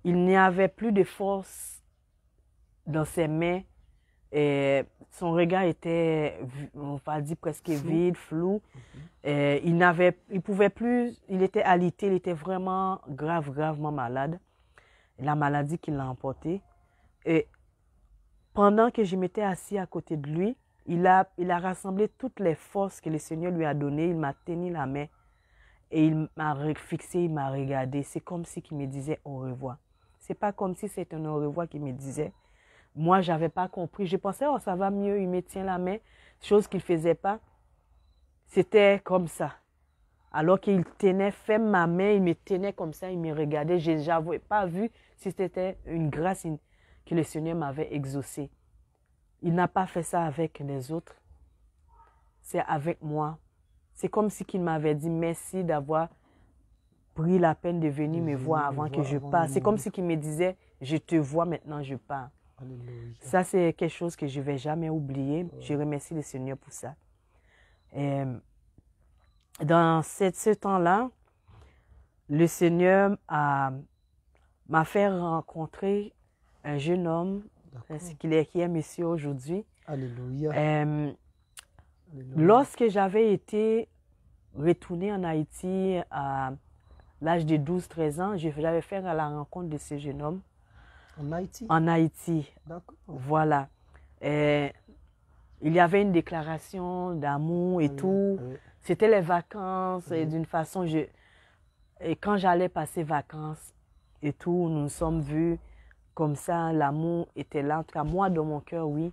Il n'y avait plus de force dans ses mains. Et son regard était, on va dire, presque vide, flou. Et il pouvait plus, il était alité, il était vraiment gravement malade. La maladie qui l'a emporté. Et pendant que je m'étais assis à côté de lui, il a rassemblé toutes les forces que le Seigneur lui a données. Il m'a tenu la main et il m'a fixé, il m'a regardé. C'est comme si il me disait au revoir. C'est pas comme si c'était un au revoir qu'il me disait. Moi, je n'avais pas compris. Je pensais, oh, ça va mieux, il me tient la main. Chose qu'il ne faisait pas. C'était comme ça. Alors qu'il tenait ferme ma main, il me tenait comme ça, il me regardait. Je n'avais pas vu si c'était une grâce que le Seigneur m'avait exaucée. Il n'a pas fait ça avec les autres. C'est avec moi. C'est comme si il m'avait dit merci d'avoir pris la peine de venir me voir avant que je parte. C'est comme si il me disait, je te vois maintenant, je pars. Alléluia. Ça, c'est quelque chose que je ne vais jamais oublier. Je remercie le Seigneur pour ça. Et dans ce temps-là, le Seigneur m'a fait rencontrer un jeune homme, qui est monsieur aujourd'hui. Alléluia. Alléluia. Alléluia. Lorsque j'avais été retournée en Haïti à l'âge de 12-13 ans, j'avais fait la rencontre de ce jeune homme. En Haïti? En Haïti. D'accord. Voilà. Et il y avait une déclaration d'amour et tout. Oui. C'était les vacances et d'une façon, et quand j'allais passer vacances et tout, nous nous sommes vus comme ça, l'amour était là. En tout cas, moi, dans mon cœur, oui.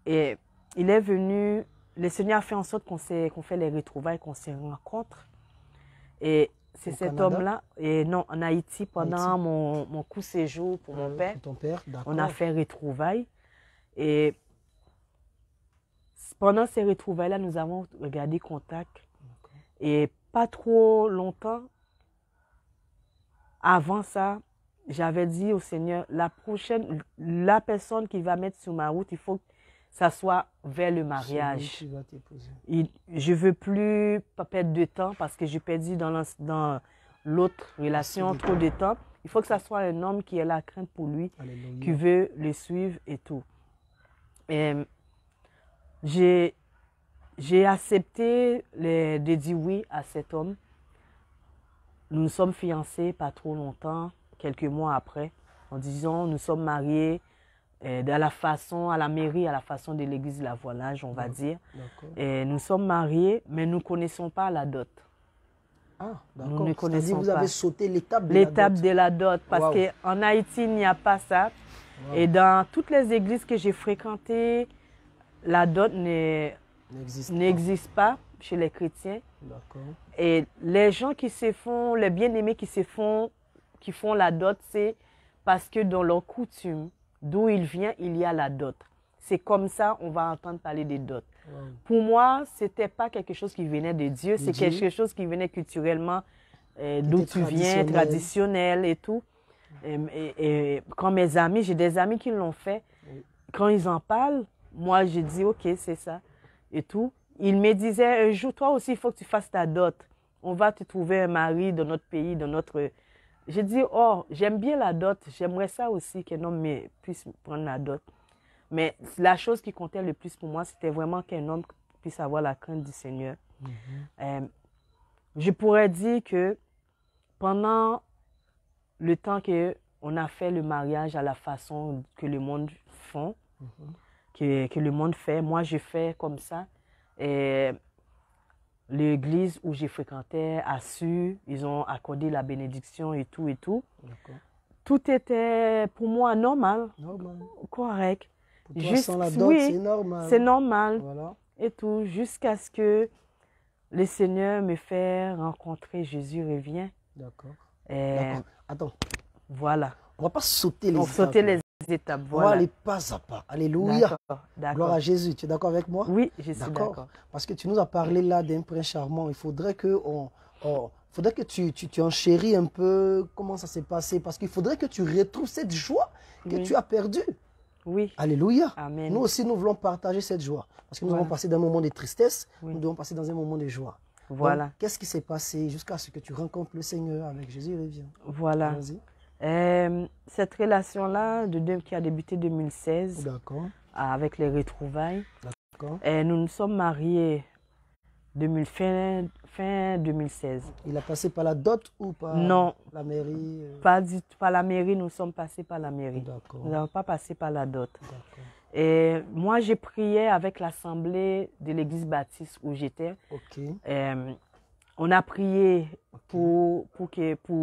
Et il est venu, le Seigneur a fait en sorte qu'on fait les retrouvailles, qu'on se rencontre. Et c'est cet homme-là, et non, en Haïti, pendant mon court séjour pour mon père, pour ton père, on a fait retrouvailles. Et pendant ces retrouvailles-là, nous avons regardé Contact. Et pas trop longtemps, avant ça, j'avais dit au Seigneur, la personne qui va mettre sur ma route, il faut que ça soit vers le mariage. Je ne veux plus perdre de temps parce que j'ai perdu dans l'autre relation trop de temps. Il faut que ça soit un homme qui ait la crainte pour lui, Alléluia. qui veut le suivre et tout. Et j'ai accepté de dire oui à cet homme. Nous nous sommes fiancés pas trop longtemps, quelques mois après. En disant, nous sommes mariés à la mairie, à la façon de l'église de la Voilage, on va dire. Et nous sommes mariés, mais nous ne connaissons pas la dot. Ah, nous ne connaissons c'est-à-dire pas. Vous avez sauté l'étape de la dot. L'étape de la dot, parce qu'en Haïti, il n'y a pas ça. Et dans toutes les églises que j'ai fréquentées, la dot n'existe pas chez les chrétiens. Et les gens qui se font, les bien-aimés qui font la dot, c'est parce que dans leur coutume, d'où il vient, il y a la dot. C'est comme ça on va entendre parler des dots. Pour moi, ce n'était pas quelque chose qui venait de Dieu, c'est quelque chose qui venait culturellement d'où tu viens, traditionnel et tout. Et quand mes amis, j'ai des amis qui l'ont fait, quand ils en parlent, moi je dis ok, c'est ça et tout. Ils me disaient un jour, toi aussi, il faut que tu fasses ta dot. On va te trouver un mari dans notre pays, dans notre... J'ai dit, oh, j'aime bien la dot. J'aimerais ça aussi qu'un homme puisse prendre la dot. Mais la chose qui comptait le plus pour moi, c'était vraiment qu'un homme puisse avoir la crainte du Seigneur. Je pourrais dire que pendant le temps qu'on a fait le mariage à la façon que le monde font, que le monde fait, moi je fais comme ça. Et l'église où j'ai fréquenté a su, ils ont accordé la bénédiction et tout et tout. Tout était pour moi normal, correct. Pour toi, sans la dot, c'est normal. C'est normal. Voilà. Et tout, jusqu'à ce que le Seigneur me fait rencontrer Jésus revient. D'accord. Attends. Voilà. On ne va pas sauter les étapes. Sauter les étapes, voilà. On va aller pas à pas. Alléluia. Gloire à Jésus. Tu es d'accord avec moi? Oui, je suis d'accord. Parce que tu nous as parlé là d'un prince charmant. Il faudrait que tu enchéris un peu comment ça s'est passé. Parce qu'il faudrait que tu retrouves cette joie que tu as perdue. Oui. Alléluia. Amen. Nous aussi, nous voulons partager cette joie. Parce que nous Voilà. avons passé d'un moment de tristesse, Oui. nous devons passer dans un moment de joie. Voilà. Qu'est-ce qui s'est passé jusqu'à ce que tu rencontres le Seigneur avec Jésus revient? Voilà. Allons-y. Cette relation-là, qui a débuté 2016, D'accord. avec les retrouvailles, D'accord. nous nous sommes mariés fin 2016. Il a passé par la dot ou par Non. la mairie? Pas la mairie, nous sommes passés par la mairie. D'accord. Nous n'avons pas passé par la dot. D'accord. Et moi, j'ai prié avec l'assemblée de l'église baptiste où j'étais. Ok. On a prié pour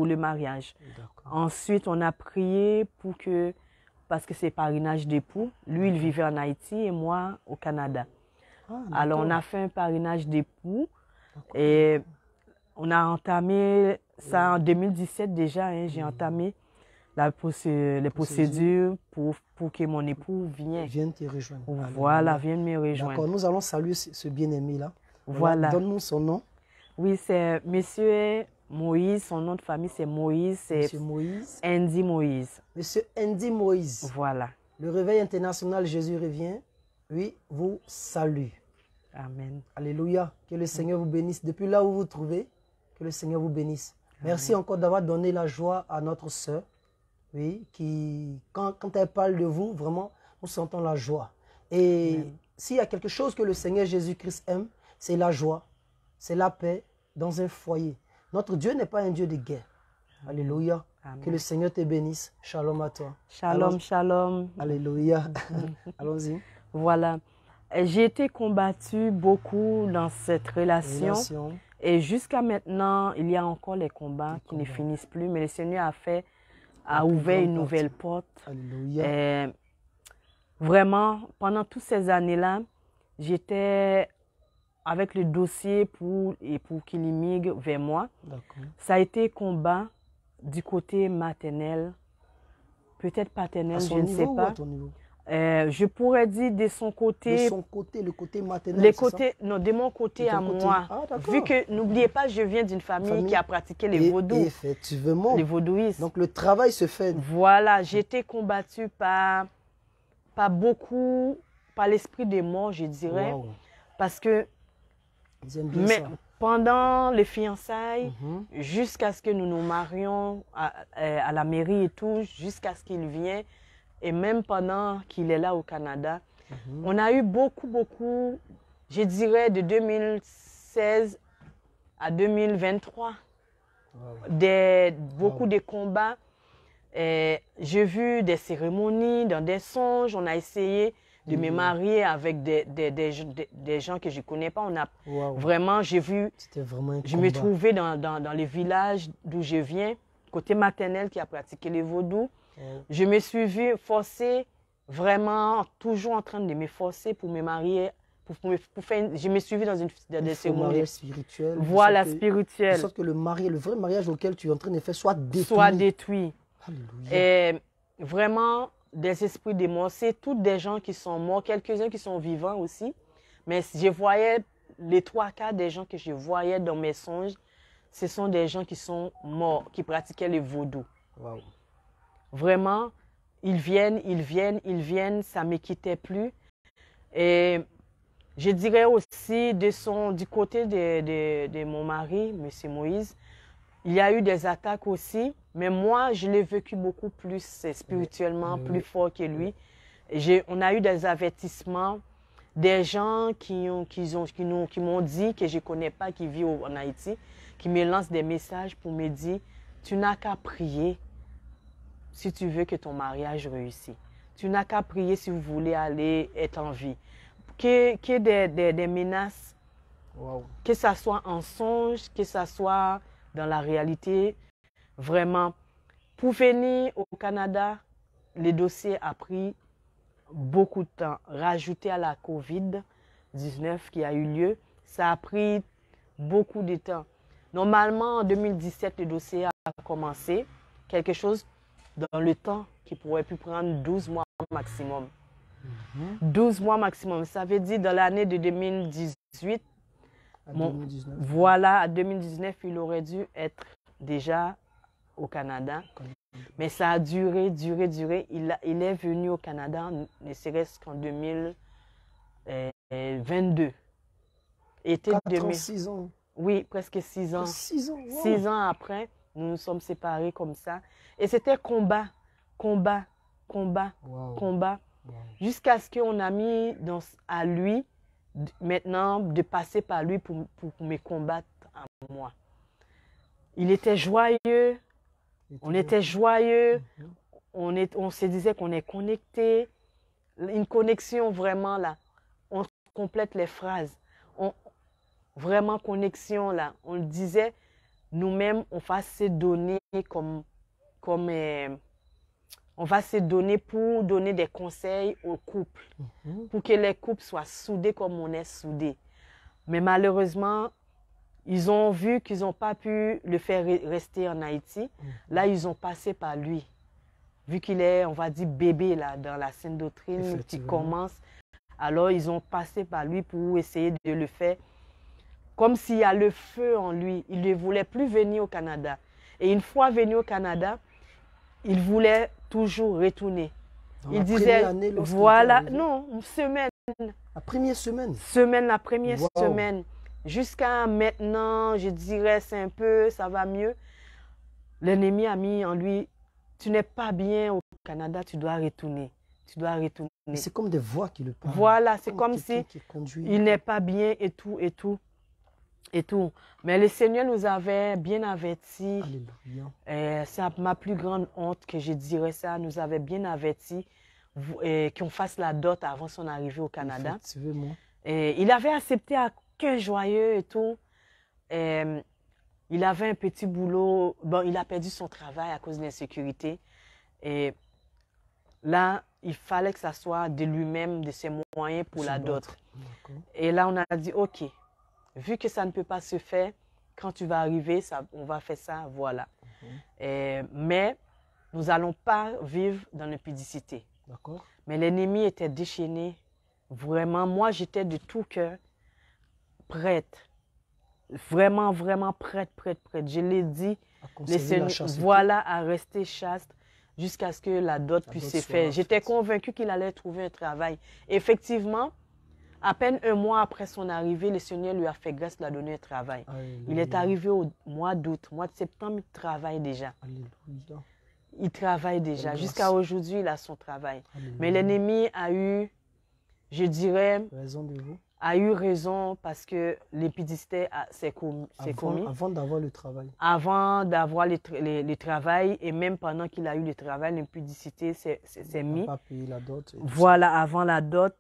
le mariage. D'accord. Ensuite, on a prié parce que c'est parrainage d'époux. Lui, il vivait en Haïti et moi au Canada. Ah, Alors, on d'accord. a fait un parrainage d'époux et on a entamé ça en 2017 déjà. Hein, j'ai entamé les procédures pour que mon époux vienne te rejoindre. Voilà, vienne me rejoindre. D'accord, nous allons saluer ce bien-aimé-là. Voilà. Donne-nous son nom. Oui, c'est Monsieur Moïse. Son nom de famille, c'est Moïse. C'est Monsieur Moïse. Andy Moïse. Monsieur Andy Moïse. Voilà. Le Réveil international Jésus revient. Oui, vous salue. Amen. Alléluia. Que le Seigneur vous bénisse. Depuis là où vous vous trouvez, que le Seigneur vous bénisse. Amen. Merci encore d'avoir donné la joie à notre sœur. Oui, quand elle parle de vous, vraiment, nous sentons la joie. Et s'il y a quelque chose que le Seigneur Jésus-Christ aime, c'est la joie, c'est la paix dans un foyer. Notre Dieu n'est pas un Dieu de guerre. Amen. Alléluia. Amen. Que le Seigneur te bénisse. Shalom à toi. Shalom, shalom. Alléluia. Allons-y. Voilà. J'ai été combattue beaucoup dans cette relation. Et jusqu'à maintenant, il y a encore les combats qui ne finissent plus. Mais le Seigneur a ouvert une nouvelle porte. Alléluia. Et vraiment, pendant toutes ces années-là, j'étais avec le dossier pour qu'il immigre vers moi. Ça a été combat du côté maternel, peut-être paternel, je ne sais pas. À ton niveau? Je pourrais dire de son côté. De son côté, le côté maternel. Non, de mon côté à moi. Ah, vu que, n'oubliez pas, je viens d'une famille qui a pratiqué les vaudous. Effectivement. Les vaudouistes. Donc le travail se fait. Voilà, j'ai été combattue par l'esprit des morts, je dirais. Wow. Parce que pendant les fiançailles, jusqu'à ce que nous nous marions à la mairie et tout, jusqu'à ce qu'il vienne, et même pendant qu'il est là au Canada, on a eu beaucoup, je dirais de 2016 à 2023, beaucoup de combats. J'ai vu des cérémonies, dans des songes, on a essayé de me marier avec des gens que je ne connais pas. Vraiment, j'ai vu, je me trouvais dans les villages d'où je viens, côté maternel qui a pratiqué les vaudous. Je me suis vue forcée, vraiment toujours en train de me forcer pour me marier. Je me suis vue dans des cérémonies spirituelles. Voilà, spirituelles. De sorte que le vrai mariage auquel tu es en train de faire soit détruit. Soit détruit. Alléluia. Et vraiment, des esprits de mort, c'est tous des gens qui sont morts, quelques-uns qui sont vivants aussi. Mais je voyais les 3/4 des gens que je voyais dans mes songes, ce sont des gens qui sont morts, qui pratiquaient le vaudou. Wow. Vraiment, ils viennent, ça ne me quittait plus. Et je dirais aussi du côté de mon mari, M. Moïse, il y a eu des attaques aussi, mais moi, je l'ai vécu beaucoup plus spirituellement, plus fort que lui. On a eu des avertissements, des gens qui m'ont dit, que je ne connais pas, qui vivent en Haïti, qui me lancent des messages pour me dire, tu n'as qu'à prier si tu veux que ton mariage réussisse. Tu n'as qu'à prier si vous voulez aller être en vie. Que des menaces, que ce soit en songe, que ce soit dans la réalité, vraiment. Pour venir au Canada, le dossier a pris beaucoup de temps. Rajouté à la COVID-19 qui a eu lieu, ça a pris beaucoup de temps. Normalement, en 2017, le dossier a commencé, quelque chose dans le temps qui pourrait plus prendre 12 mois maximum. 12 mois maximum, ça veut dire dans l'année de 2018, voilà, à 2019, il aurait dû être déjà au Canada. Mais ça a duré, duré, duré. Il est venu au Canada, ne serait-ce qu'en 2022. Été 4 ans, 2000. 6 ans. Oui, presque 6 ans. 6 ans, wow. 6 ans après, nous nous sommes séparés comme ça. Et c'était combat, combat, combat, Wow. combat. Wow. Jusqu'à ce qu'on a mis à lui, maintenant, de passer par lui pour me combattre à moi. Il était joyeux, on était joyeux, on se disait qu'on est connectés. Une connexion vraiment là. On complète les phrases. Vraiment connexion là. On le disait, nous-mêmes, on va se donner on va se donner pour donner des conseils aux couples, pour que les couples soient soudés comme on est soudés. Mais malheureusement, ils ont vu qu'ils n'ont pas pu le faire rester en Haïti. Là, ils ont passé par lui. Vu qu'il est, on va dire, bébé là, dans la sainte doctrine qui commence, alors ils ont passé par lui pour essayer de le faire comme s'il y a le feu en lui. Il ne voulait plus venir au Canada. Et une fois venu au Canada, il voulait toujours retourner. Il disait, voilà, non, une semaine. La première semaine? La première semaine. Jusqu'à maintenant, je dirais, c'est un peu, ça va mieux. L'ennemi a mis en lui, tu n'es pas bien au Canada, tu dois retourner. Tu dois retourner. C'est comme des voix qui le parlent. Voilà, c'est comme si il n'est pas bien et tout, et tout. Et tout. Mais le Seigneur nous avait bien avertis. C'est ma plus grande honte que je dirais ça. Nous avait bien avertis qu'on fasse la dot avant son arrivée au Canada. Il avait accepté à cœur joyeux et tout. Il avait un petit boulot. Bon, il a perdu son travail à cause de l'insécurité. Et là, il fallait que ça soit de lui-même, de ses moyens pour la dot. Et là, on a dit, OK. Vu que ça ne peut pas se faire, quand tu vas arriver, on va faire ça, voilà. Mais nous n'allons pas vivre dans l'impudicité. Mais l'ennemi était déchaîné. Vraiment, moi, j'étais de tout cœur prête. Vraiment, vraiment prête. Je l'ai dit, voilà, à rester chaste jusqu'à ce que la dot puisse se faire. J'étais convaincue qu'il allait trouver un travail. Effectivement, à peine un mois après son arrivée, le Seigneur lui a fait grâce de lui donner un travail. Alléluia. Il est arrivé au mois d'août, mois de septembre, il travaille déjà. Alléluia. Il travaille déjà. Jusqu'à aujourd'hui, il a son travail. Alléluia. Mais l'ennemi a eu, je dirais, a eu raison parce que l'impudicité s'est commis. Avant d'avoir le travail. Avant d'avoir le travail et même pendant qu'il a eu le travail, l'impudicité s'est mise. Il n'a pas payé la dot. Voilà, avant la dot.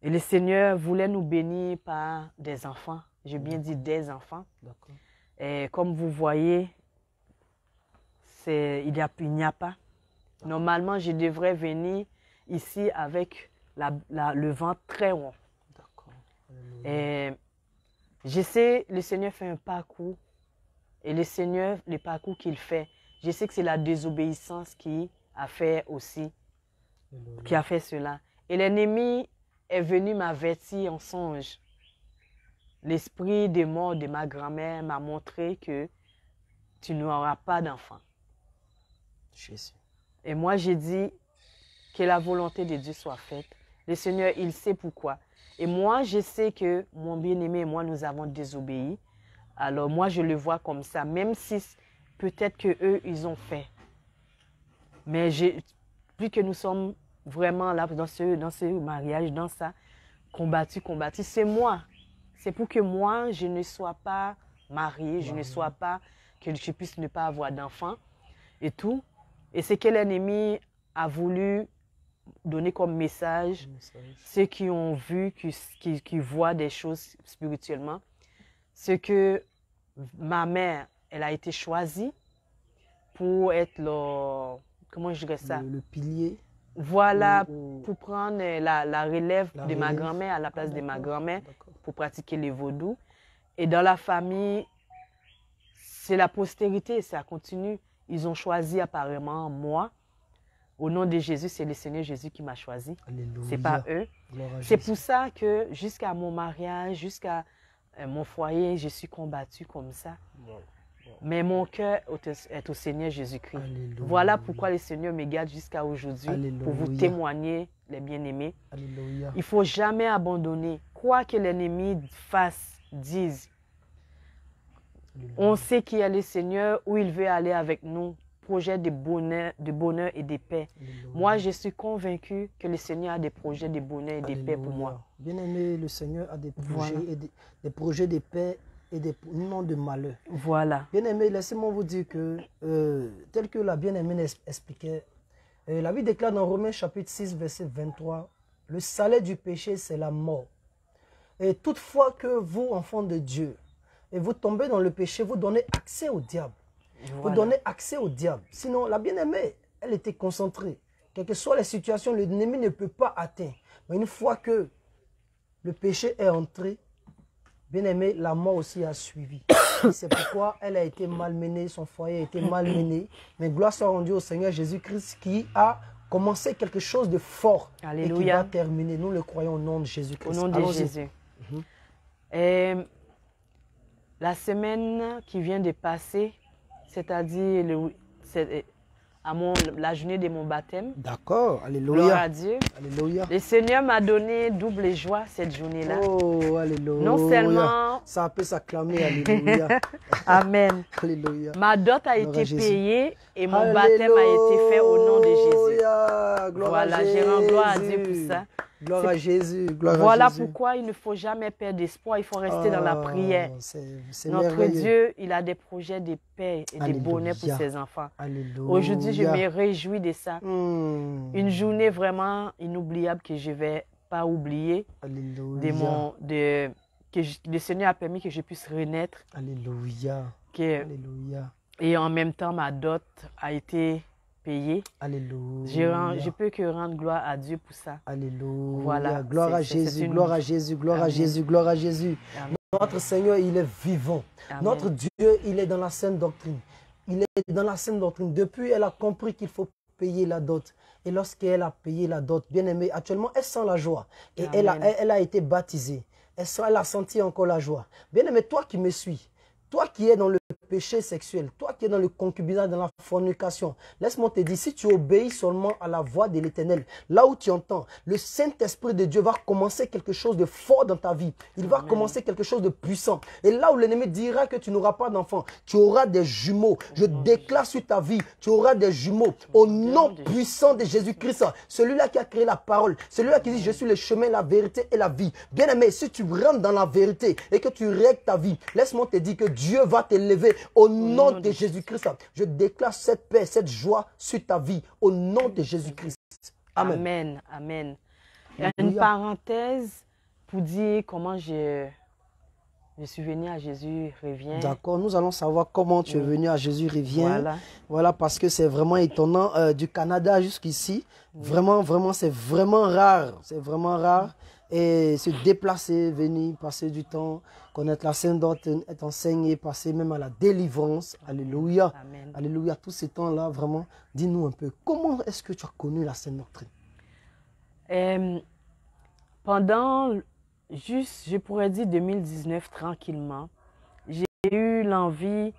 Et le Seigneur voulait nous bénir par des enfants. J'ai bien dit des enfants. Et comme vous voyez, il n'y a pas. Normalement, je devrais venir ici avec le ventre très rond. Et je sais, le Seigneur fait un parcours. Et le Seigneur, le parcours qu'il fait, je sais que c'est la désobéissance qui a fait aussi, qui a fait cela. Et l'ennemi est venu m'avertir en songe. L'esprit de mort de ma grand-mère m'a montré que tu n'auras pas d'enfant. Jésus. Et moi, j'ai dit que la volonté de Dieu soit faite. Le Seigneur, il sait pourquoi. Et moi, je sais que mon bien-aimé et moi, nous avons désobéi. Alors moi, je le vois comme ça, même si peut-être qu'eux, ils ont fait. Mais vu que nous sommes vraiment là dans ce mariage, dans ça, combattu, c'est moi. C'est pour que moi, je ne sois pas mariée, je ne sois pas, que je puisse ne pas avoir d'enfants et tout. Et c'est que l'ennemi a voulu donner comme message ceux qui ont vu, qui voient des choses spirituellement. C'est que ma mère, elle a été choisie pour être comment je dirais ça? Le pilier. Voilà, pour prendre la relève de ma grand-mère à la place de ma grand-mère pour pratiquer les vaudous. Et dans la famille, c'est la postérité, ça continue. Ils ont choisi apparemment moi. Au nom de Jésus, c'est le Seigneur Jésus qui m'a choisi. Ce n'est pas eux. C'est pour ça que jusqu'à mon mariage, jusqu'à mon foyer, je suis combattue comme ça. Mais mon cœur est au Seigneur Jésus-Christ. Alléluia. Voilà pourquoi le Seigneur me garde jusqu'à aujourd'hui pour vous Alléluia. témoigner, les bien-aimés. Alléluia. Il ne faut jamais abandonner. Quoi que l'ennemi fasse, dise. On sait qu'il y a le Seigneur, où il veut aller avec nous. Projets de bonheur et de paix. Alléluia. Moi, je suis convaincue que le Seigneur a des projets de bonheur et de paix pour moi. Bien-aimé, le Seigneur a des projets, Voilà. et des projets de paix et non de malheur. Voilà. Bien-aimé, laissez-moi vous dire que, tel que la bien-aimée expliquait, la Bible déclare dans Romains chapitre 6, verset 23, « Le salaire du péché, c'est la mort. Et toutefois que vous, enfants de Dieu, et vous tombez dans le péché, vous donnez accès au diable. Vous Voilà. donnez accès au diable. Sinon, la bien-aimée, elle était concentrée. Quelles que soient les situations, l'ennemi ne peut pas atteindre. Mais une fois que le péché est entré, bien-aimée, la mort aussi a suivi. C'est pourquoi elle a été malmenée, son foyer a été malmené. Mais gloire soit rendue au Seigneur Jésus-Christ qui a commencé quelque chose de fort. Alléluia. Et qui va terminer. Nous le croyons au nom de Jésus-Christ. Au nom de Allons-y. Jésus. Et la semaine qui vient de passer, c'est-à-dire la journée de mon baptême, D'accord. gloire Alléluia. à Dieu, Alléluia. le Seigneur m'a donné double joie cette journée-là. Oh, alléluia. Non seulement, Ça peut s'acclamer. Alléluia. Amen, Alléluia. ma dot a Gloire à été Jésus. payée et mon baptême a été fait au nom de Jésus. Alléluia. Gloire Voilà, à je rends gloire à Jésus. Dieu pour ça. Gloire à Jésus. Gloire Voilà à Jésus. pourquoi il ne faut jamais perdre d'espoir, il faut rester dans la prière. C'est Notre merveilleux. Dieu, il a des projets de paix et de Alléluia. bonheur pour ses enfants. Alléluia. Aujourd'hui, je me réjouis de ça. Une Une journée vraiment inoubliable que je ne vais pas oublier. Alléluia. Le Seigneur a permis que je puisse renaître. Alléluia. Que, Alléluia. et en même temps, ma dot a été payée. Alléluia. Je peux que rendre gloire à Dieu pour ça. Alléluia. Voilà, Gloire à c'est Jésus. une- Gloire à Jésus. Gloire à Amen. Jésus. Gloire à Jésus. Amen. Notre Seigneur, il est vivant. Amen. Notre Dieu, il est dans la sainte doctrine. Il est dans la sainte doctrine. Depuis, elle a compris qu'il faut payer la dot. Et lorsqu'elle a payé la dot, bien aimée, actuellement, elle sent la joie. Et elle a été baptisée. Elle a senti encore la joie. Bien aimé, toi qui me suis, toi qui es dans le péché sexuel, toi qui es dans le concubinage, dans la fornication, laisse-moi te dire, si tu obéis seulement à la voix de l'Éternel, là où tu entends, le Saint-Esprit de Dieu va commencer quelque chose de fort dans ta vie. Il va commencer quelque chose de puissant. Et là où l'ennemi dira que tu n'auras pas d'enfant, tu auras des jumeaux. Je déclare sur ta vie, tu auras des jumeaux. Au nom puissant de Jésus-Christ, celui-là qui a créé la parole, celui-là qui dit, je suis le chemin, la vérité et la vie. Bien aimé, si tu rentres dans la vérité et que tu règles ta vie, laisse-moi te dire que Dieu va t'élever au nom de Jésus-Christ. Je déclare cette paix, cette joie sur ta vie au nom de Jésus-Christ. Amen. Amen. Amen. Alléluia. Une parenthèse pour dire comment je suis venu à Jésus revient. D'accord, nous allons savoir comment tu es venu à Jésus revient. Voilà. Voilà, parce que c'est vraiment étonnant du Canada jusqu'ici. Vraiment, vraiment, c'est vraiment rare. C'est vraiment rare. Et se déplacer, venir, passer du temps, connaître la Sainte Doctrine, être enseigné, passer même à la délivrance. Alléluia. Amen. Alléluia. Tous ces temps-là, vraiment, dis-nous un peu, comment est-ce que tu as connu la Sainte Doctrine? Pendant, juste, je pourrais dire 2019, tranquillement, j'ai eu l'envie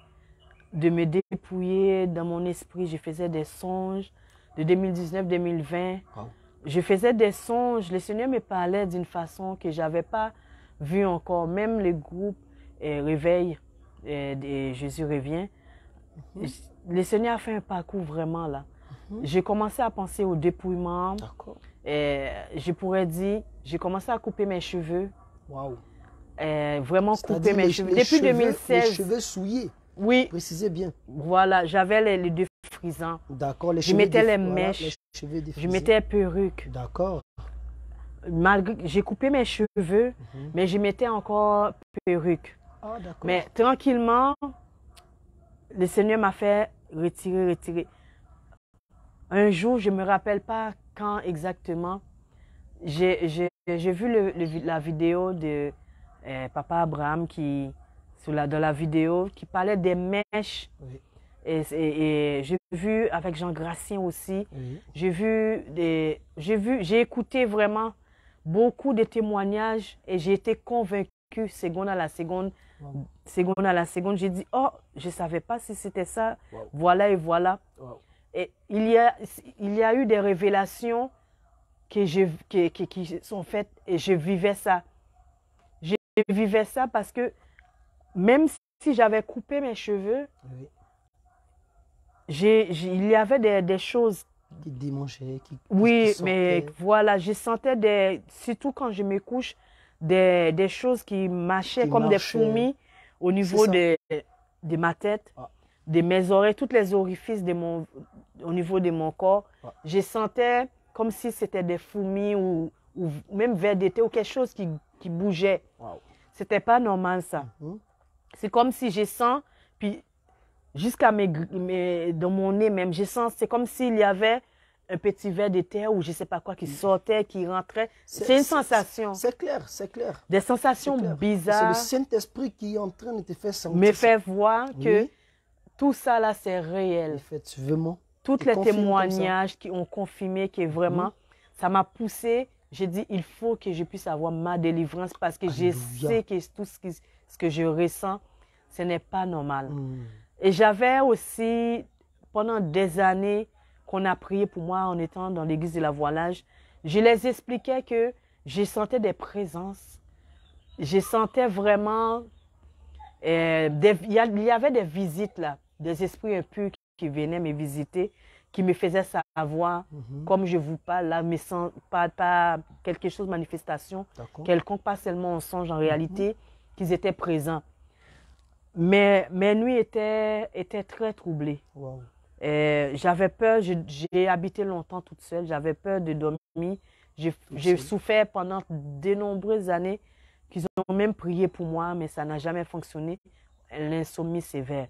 de me dépouiller dans mon esprit. Je faisais des songes de 2019-2020. Wow. Je faisais des songes. Le Seigneur me parlait d'une façon que je n'avais pas vue encore. Même le groupe Réveil de Jésus revient. Le Seigneur a fait un parcours vraiment là. J'ai commencé à penser au dépouillement. D'accord. Je pourrais dire, j'ai commencé à couper mes cheveux. Waouh. Vraiment couper mes cheveux. Les Depuis 2016. Les cheveux souillés. Oui, Précisez bien. voilà, j'avais les deux frisants. D'accord. Les Je cheveux mettais les voilà, mèches. les cheveux Je défrisés. mettais perruque. D'accord. J'ai coupé mes cheveux, mais je mettais encore perruque. Ah, d'accord. Mais tranquillement, le Seigneur m'a fait retirer. Un jour, je ne me rappelle pas quand exactement, j'ai vu la vidéo de Papa Abraham dans la vidéo qui parlait des mèches. Oui. Et j'ai vu avec Jean Gracien aussi, Oui. j'ai écouté vraiment beaucoup de témoignages et j'ai été convaincue seconde à la seconde, Wow. seconde à la seconde. J'ai dit, oh, je ne savais pas si c'était ça. Wow. Voilà et voilà. Wow. Et il y a eu des révélations qui sont faites et je vivais ça. Je vivais ça parce que même si j'avais coupé mes cheveux, Oui. il y avait des choses. Qui démangeait, Oui, qui mais sortait. voilà, je sentais surtout quand je me couche, des choses qui marchaient Qui comme des marchaient. fourmis au niveau ça. de ma tête, Ah. de mes oreilles, tous les orifices au niveau de mon corps. Ah. Je sentais comme si c'était des fourmis ou même vers d'été ou quelque chose qui bougeait. Wow. C'était pas normal ça. Mhm. C'est comme si je sens, puis jusqu'à dans mon nez même, je sens, c'est comme s'il y avait un petit verre de terre ou je sais pas quoi qui sortait, qui rentrait. C'est une sensation. C'est clair, c'est clair. Des sensations C'est bizarres le Saint-Esprit qui est en train de te faire sentir. me fait voir que Oui. tout ça là, c'est réel. Effectivement. Tous Il les confirme témoignages qui ont confirmé que vraiment, ça m'a poussé. J'ai dit, il faut que je puisse avoir ma délivrance parce que je Alléluia. sais que tout ce que je ressens, ce n'est pas normal. Mm. Et j'avais aussi, pendant des années, qu'on a prié pour moi en étant dans l'église de la Voilage, je les expliquais que je sentais des présences. Je sentais vraiment, il y avait des visites là, des esprits impurs qui venaient me visiter, qui me faisaient savoir, comme je vous parle là, mais sans pas quelque chose, manifestation, D'accord. quelconque, pas seulement en songe en réalité, qu'ils étaient présents. Mais mes nuits étaient très troublées. Wow. J'avais peur, j'ai habité longtemps toute seule, j'avais peur de dormir. J'ai souffert pendant de nombreuses années qu'ils ont même prié pour moi, mais ça n'a jamais fonctionné. L'insomnie sévère.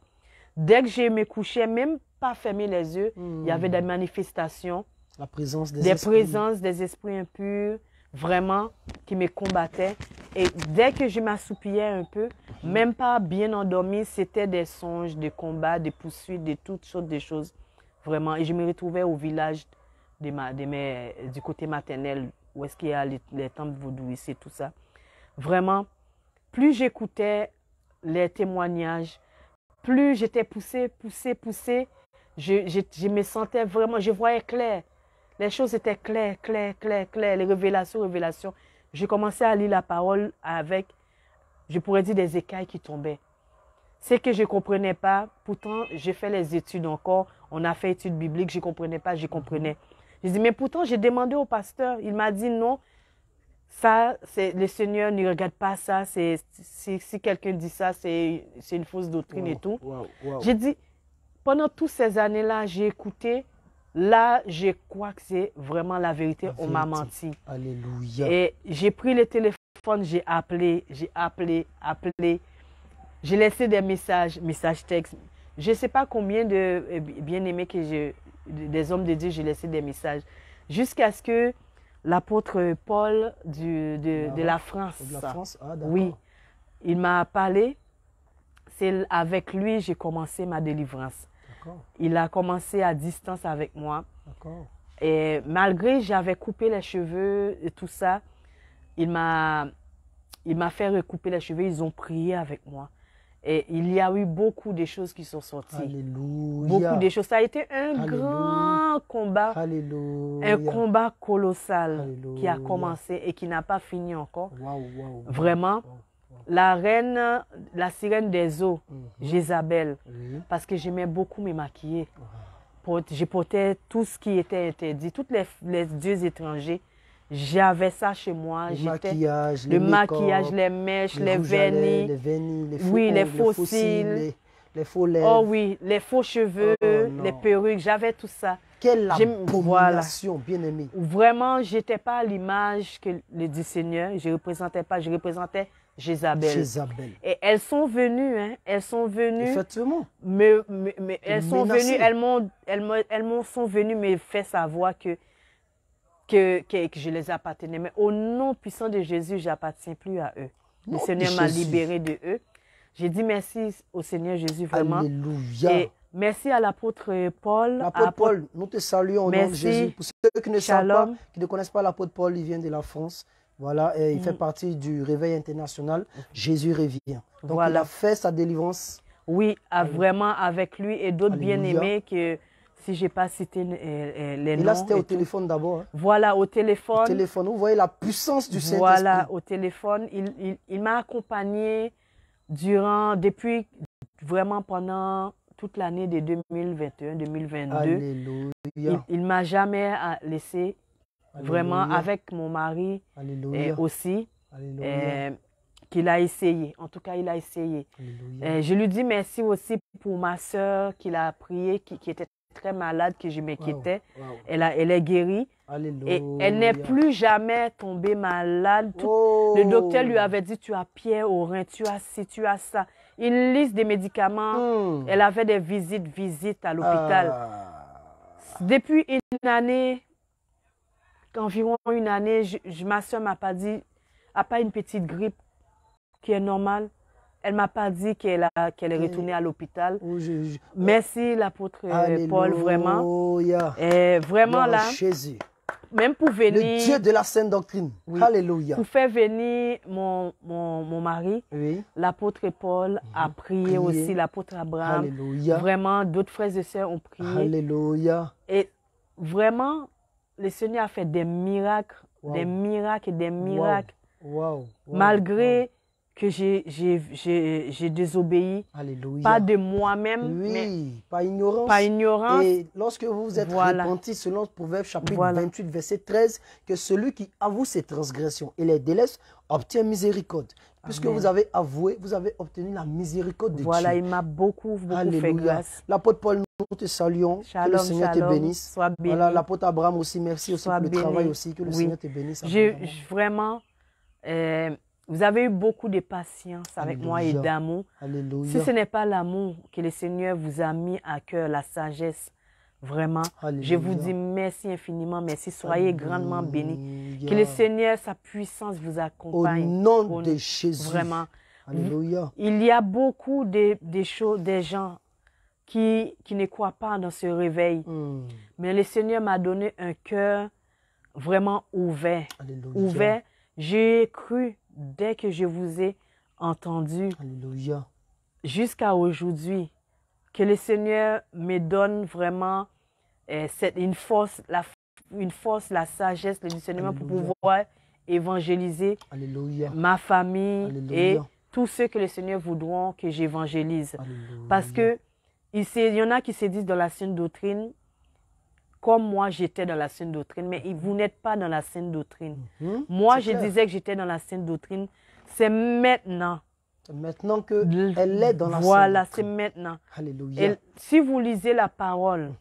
Dès que je me couchais, même pas fermer les yeux, il y avait des manifestations, La présence des des esprits. présences, des esprits impurs, vraiment, qui me combattaient. Et dès que je m'assoupillais un peu, même pas bien endormi, c'était des songes, des combats, des poursuites, de toutes sortes de choses. Vraiment. Et je me retrouvais au village du côté maternel, où est-ce qu'il y a les temples vaudouistes et tout ça. Vraiment, plus j'écoutais les témoignages, plus j'étais poussée. Je me sentais vraiment, je voyais clair. Les choses étaient claires. Les révélations. Je commençais à lire la parole avec, je pourrais dire, des écailles qui tombaient. C'est que je ne comprenais pas. Pourtant, j'ai fait les études encore. On a fait études bibliques. Je ne comprenais pas, je comprenais. Je dis, mais pourtant, j'ai demandé au pasteur. Il m'a dit non. Ça, le Seigneur ne regarde pas ça. Si quelqu'un dit ça, c'est une fausse doctrine et tout. Wow. J'ai dit, pendant toutes ces années-là, j'ai écouté. Là, je crois que c'est vraiment la vérité. On m'a menti. Alléluia. Et j'ai pris le téléphone, j'ai appelé. J'ai laissé des messages textes. Je ne sais pas combien de bien-aimés des hommes de Dieu, j'ai laissé des messages. Jusqu'à ce que l'apôtre Paul de la France, De la France? Ah, d'accord. oui, il m'a parlé. C'est avec lui que j'ai commencé ma délivrance. D'accord. Il a commencé à distance avec moi. D'accord. Et malgré j'avais coupé les cheveux et tout ça, il m'a fait recouper les cheveux. Ils ont prié avec moi. Et il y a eu beaucoup de choses qui sont sorties. Alléluia. Beaucoup de choses. Ça a été un Alléluia. grand combat. Alléluia. Un combat colossal Alléluia. qui a commencé et qui n'a pas fini encore. Wow. Vraiment. La sirène des eaux, Jézabel, Oui. parce que j'aimais beaucoup me maquiller. Je portais tout ce qui était interdit, tous les dieux étrangers. J'avais ça chez moi. Le maquillage, le maquillage, les mèches, les vernis. Les faux, Oui, les faux cils. les faux lèvres. Oh oui, les faux cheveux, les perruques, j'avais tout ça. Quelle abomination, bien-aimé. Vraiment, je n'étais pas à l'image du Seigneur. Je représentais Jézabel. Et elles sont venues, hein. Elles sont venues. Effectivement. Elles sont venues, elles sont venues me faire savoir que je les appartenais. Mais au nom puissant de Jésus, je n'appartiens plus à eux. Le Seigneur m'a libéré de eux. J'ai dit merci au Seigneur Jésus, vraiment. Alléluia. Et merci à l'apôtre Paul. L'apôtre Paul, nous te saluons au nom de Jésus. Pour ceux qui ne savent pas, qui ne connaissent pas l'apôtre Paul, il vient de la France. Voilà, et il fait partie du réveil international. Jésus revient. Donc, Voilà. il a fait sa délivrance. Oui, vraiment avec lui et d'autres Alléluia. bien-aimés que si je n'ai pas cité les noms. Et là, c'était au tout. téléphone d'abord. Hein. Voilà, au téléphone. Au téléphone, vous voyez la puissance du Saint-Esprit. Voilà, au téléphone. Il m'a accompagné depuis vraiment pendant toute l'année de 2021-2022. Alléluia. Il ne m'a jamais laissé. Vraiment, Alléluia. avec mon mari aussi, qu'il a essayé. En tout cas, il a essayé. Je lui dis merci aussi pour ma soeur qu'il a prié, qui était très malade, que je m'inquiétais. Wow. Elle est guérie. Alléluia. Et elle n'est plus jamais tombée malade. Le docteur lui avait dit, tu as pierre au rein, tu as ci, tu as ça. Une liste de médicaments. Elle avait des visites à l'hôpital. Depuis une année, environ une année, ma soeur m'a pas dit, à part une petite grippe qui est normale, elle m'a pas dit qu'elle est retournée à l'hôpital. Merci l'apôtre Paul, vraiment. Et vraiment là, Jésus. Même pour venir... Le Dieu de la sainte doctrine. Oui, Alléluia. pour faire venir mon mari, l'apôtre Paul a prié aussi, l'apôtre Abraham. Alléluia. Vraiment, d'autres frères et sœurs ont prié. Alléluia. Et vraiment, le Seigneur a fait des miracles, des miracles et des miracles. Malgré que j'ai désobéi, pas de moi-même, mais pas ignorance. Et lorsque vous vous êtes repenti, selon Proverbe chapitre 28, verset 13, que celui qui avoue ses transgressions et les délaisse obtient miséricorde. Puisque vous avez avoué, vous avez obtenu la miséricorde de Dieu. Voilà, il m'a beaucoup fait grâce. L'apôtre Paul, nous te saluons. Shalom, que le Seigneur te bénisse. Sois béni. Voilà, l'apôtre Abraham aussi, merci aussi pour le travail aussi. Que le Seigneur te bénisse. Vraiment, vous avez eu beaucoup de patience avec moi et d'amour. Si ce n'est pas l'amour que le Seigneur vous a mis à cœur, la sagesse, vraiment, je vous dis merci infiniment, merci. Soyez grandement bénis. Que le Seigneur, sa puissance vous accompagne. Au nom de Jésus. Vraiment. Alléluia. Il y a beaucoup des gens qui ne croient pas dans ce réveil. Mais le Seigneur m'a donné un cœur vraiment ouvert. Alléluia. Ouvert. J'ai cru dès que je vous ai entendu. Alléluia. Jusqu'à aujourd'hui, que le Seigneur me donne vraiment une force, la sagesse, le discernement pour pouvoir évangéliser ma famille et tous ceux que le Seigneur voudront que j'évangélise. Parce que il y en a qui se disent dans la sainte doctrine, comme moi j'étais dans la sainte doctrine, mais vous n'êtes pas dans la sainte doctrine. Moi je disais que j'étais dans la sainte doctrine, c'est maintenant. Maintenant qu'elle est dans la sainte doctrine. Voilà, c'est maintenant. Alléluia. Et si vous lisez la parole,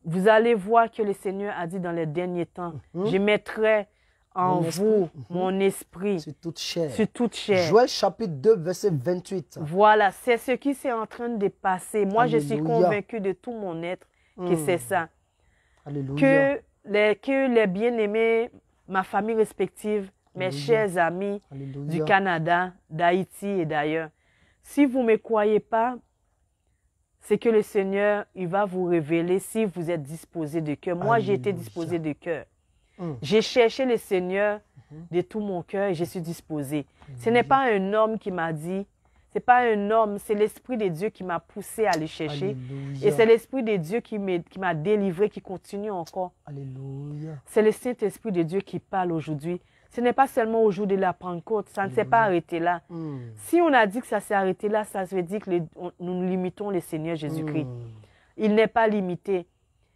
vous allez voir que le Seigneur a dit dans les derniers temps, je mettrai en vous mon esprit sur toute chair. Sur toute chair. Joël chapitre 2, verset 28. Voilà, c'est ce qui est en train de passer. Moi, je suis convaincue de tout mon être que c'est ça. Alléluia. Que les bien-aimés, ma famille respective, mes chers amis du Canada, d'Haïti et d'ailleurs, si vous ne me croyez pas, c'est que le Seigneur, il va vous révéler si vous êtes disposé de cœur. Moi, j'ai été disposé de cœur. J'ai cherché le Seigneur de tout mon cœur et je suis disposé. Ce n'est pas un homme qui m'a dit, ce n'est pas un homme, c'est l'Esprit de Dieu qui m'a poussé à aller chercher. Et c'est l'Esprit de Dieu qui m'a délivré, qui continue encore. C'est le Saint-Esprit de Dieu qui parle aujourd'hui. Ce n'est pas seulement au jour de la Pentecôte, ça ne s'est pas arrêté là. Si on a dit que ça s'est arrêté là, ça veut dire que nous limitons le Seigneur Jésus-Christ. Il n'est pas limité.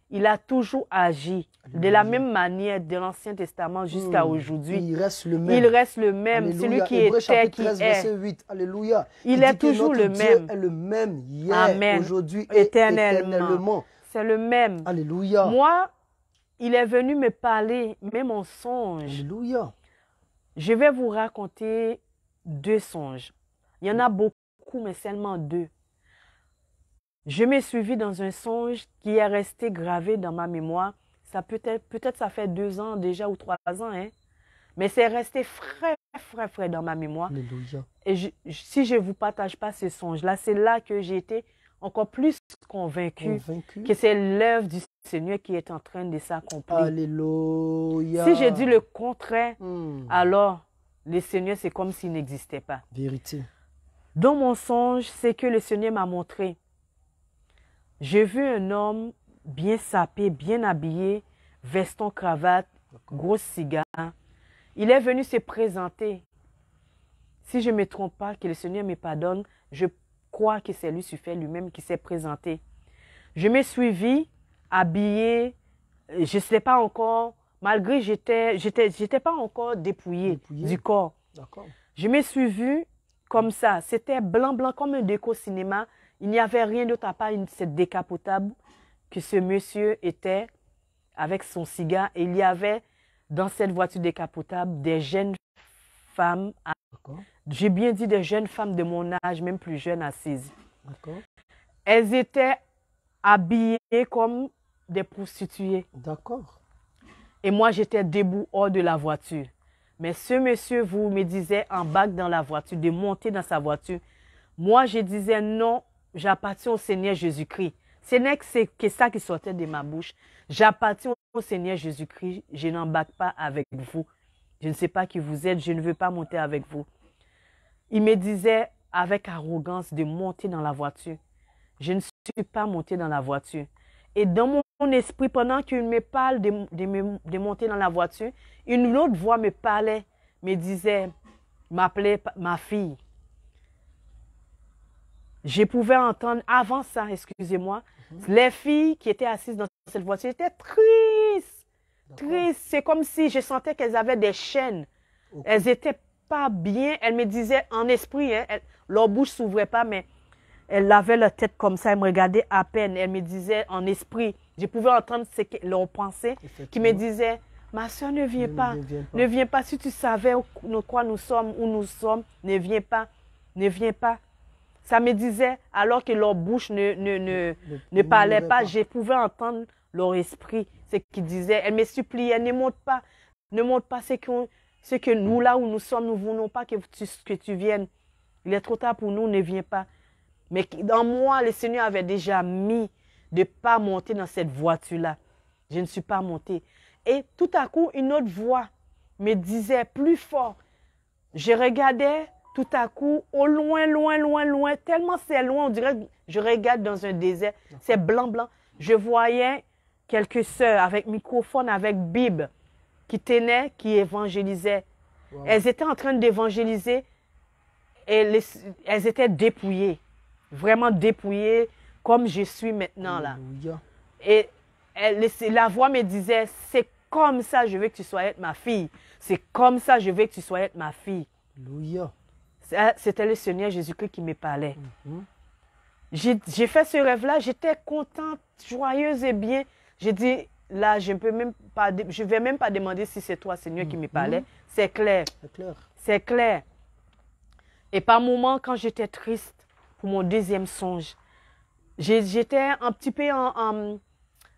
Il a toujours agi de la même manière de l'Ancien Testament jusqu'à aujourd'hui. Il reste le même. Il reste le même. Alléluia. Celui qui Hébreux, était, qui chapitre 13, est. verset 8. Alléluia. Il est toujours le Dieu même. est le même hier, aujourd'hui et éternellement. C'est le même. Alléluia. Moi, il est venu me parler, même en songe. Alléluia. Je vais vous raconter 2 songes. Il y en a beaucoup, mais seulement 2. Je m'ai suivi dans un songe qui est resté gravé dans ma mémoire. Ça peut-être ça fait 2 ans déjà ou 3 ans, hein? Mais c'est resté frais dans ma mémoire. Alléluia. Et si je ne vous partage pas ce songe-là, c'est là que j'ai été encore plus convaincue que c'est l'œuvre du Seigneur qui est en train de s'accomplir. Alléluia. Si j'ai dit le contraire, Hmm. alors le Seigneur, c'est comme s'il n'existait pas. Vérité. Dans mon songe, c'est que le Seigneur m'a montré. J'ai vu un homme bien sapé, bien habillé, veston, cravate, gros cigare. Il est venu se présenter. Si je ne me trompe pas, que le Seigneur me pardonne, je crois que c'est Lucifer lui-même qui s'est présenté. Je me suivi, habillé, je ne sais pas encore, malgré que j'étais pas encore dépouillée du corps. D'accord. Je me suis vue comme ça. C'était blanc, blanc, comme un déco cinéma. Il n'y avait rien d'autre à part cette décapotable que ce monsieur était avec son cigare. Et il y avait dans cette voiture décapotable des jeunes femmes, j'ai bien dit des jeunes femmes de mon âge, même plus jeunes, assises. Elles étaient habillées comme des prostituées. D'accord. Et moi, j'étais debout hors de la voiture. Mais ce monsieur, vous me disait, embarque dans la voiture, de monter dans sa voiture. Moi, je disais non, j'appartiens au Seigneur Jésus-Christ. Ce n'est que ça qui sortait de ma bouche. J'appartiens au Seigneur Jésus-Christ, je n'embarque pas avec vous. Je ne sais pas qui vous êtes, je ne veux pas monter avec vous. Il me disait avec arrogance de monter dans la voiture. Je ne suis pas montée dans la voiture. Et dans mon esprit, pendant qu'il me parle de monter dans la voiture, une autre voix me parlait, me disait, m'appelait ma fille. Je pouvais entendre, avant ça, excusez-moi, les filles qui étaient assises dans cette voiture étaient tristes. Tristes. C'est comme si je sentais qu'elles avaient des chaînes. Elles n'étaient pas bien. Elles me disaient en esprit, hein, leur bouche ne s'ouvrait pas, mais elles avaient leur tête comme ça. Elles me regardaient à peine. Elles me disaient en esprit. Je pouvais entendre ce que leurs pensées qui me disaient, ma soeur, ne viens pas. Ne viens pas. Si tu savais quoi nous sommes, où nous sommes, ne viens pas. Ne viens pas. Ça me disait, alors que leur bouche ne parlait pas, je pouvais entendre leur esprit, ce qu'ils disaient. Elles me suppliaient, ne monte pas ce que nous, là où nous sommes, nous ne voulons pas que tu viennes. Il est trop tard pour nous, ne viens pas. Mais dans moi, le Seigneur avait déjà mis de ne pas monter dans cette voiture-là. Je ne suis pas montée. Et tout à coup, une autre voix me disait plus fort. Je regardais tout à coup, au loin, loin, loin, loin, tellement c'est loin, on dirait que je regarde dans un désert, c'est blanc, blanc. Je voyais quelques sœurs avec microphone, avec Bible, qui tenaient, qui évangélisaient. Wow. Elles étaient en train d'évangéliser et elles étaient dépouillées, vraiment dépouillées, comme je suis maintenant là. Et la voix me disait, c'est comme ça je veux que tu sois être ma fille. C'est comme ça je veux que tu sois être ma fille. Alléluia. C'était le Seigneur Jésus-Christ qui me parlait. J'ai fait ce rêve-là, j'étais contente, joyeuse et bien. J'ai dit, là, je ne vais même pas demander si c'est toi, Seigneur, qui me parlait. C'est clair. C'est clair. Et par moments, quand j'étais triste pour mon deuxième songe, j'étais un petit peu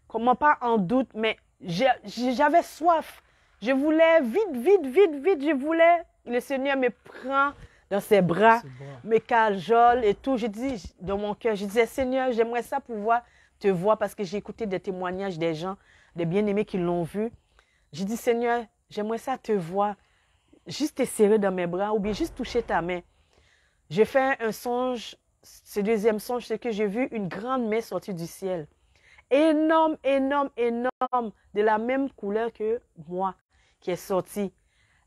comment pas en doute, mais j'avais soif. Je voulais vite, je voulais. Le Seigneur me prend dans ses bras, me cajole et tout. Je dis dans mon cœur, je disais, Seigneur, j'aimerais ça pouvoir te voir parce que j'ai écouté des témoignages des gens, des bien-aimés qui l'ont vu. Je dis, Seigneur, j'aimerais ça te voir, juste te serrer dans mes bras ou bien juste toucher ta main. J'ai fait un songe, ce deuxième songe, c'est que j'ai vu une grande main sortir du ciel. Énorme, énorme, énorme, de la même couleur que moi, qui est sortie.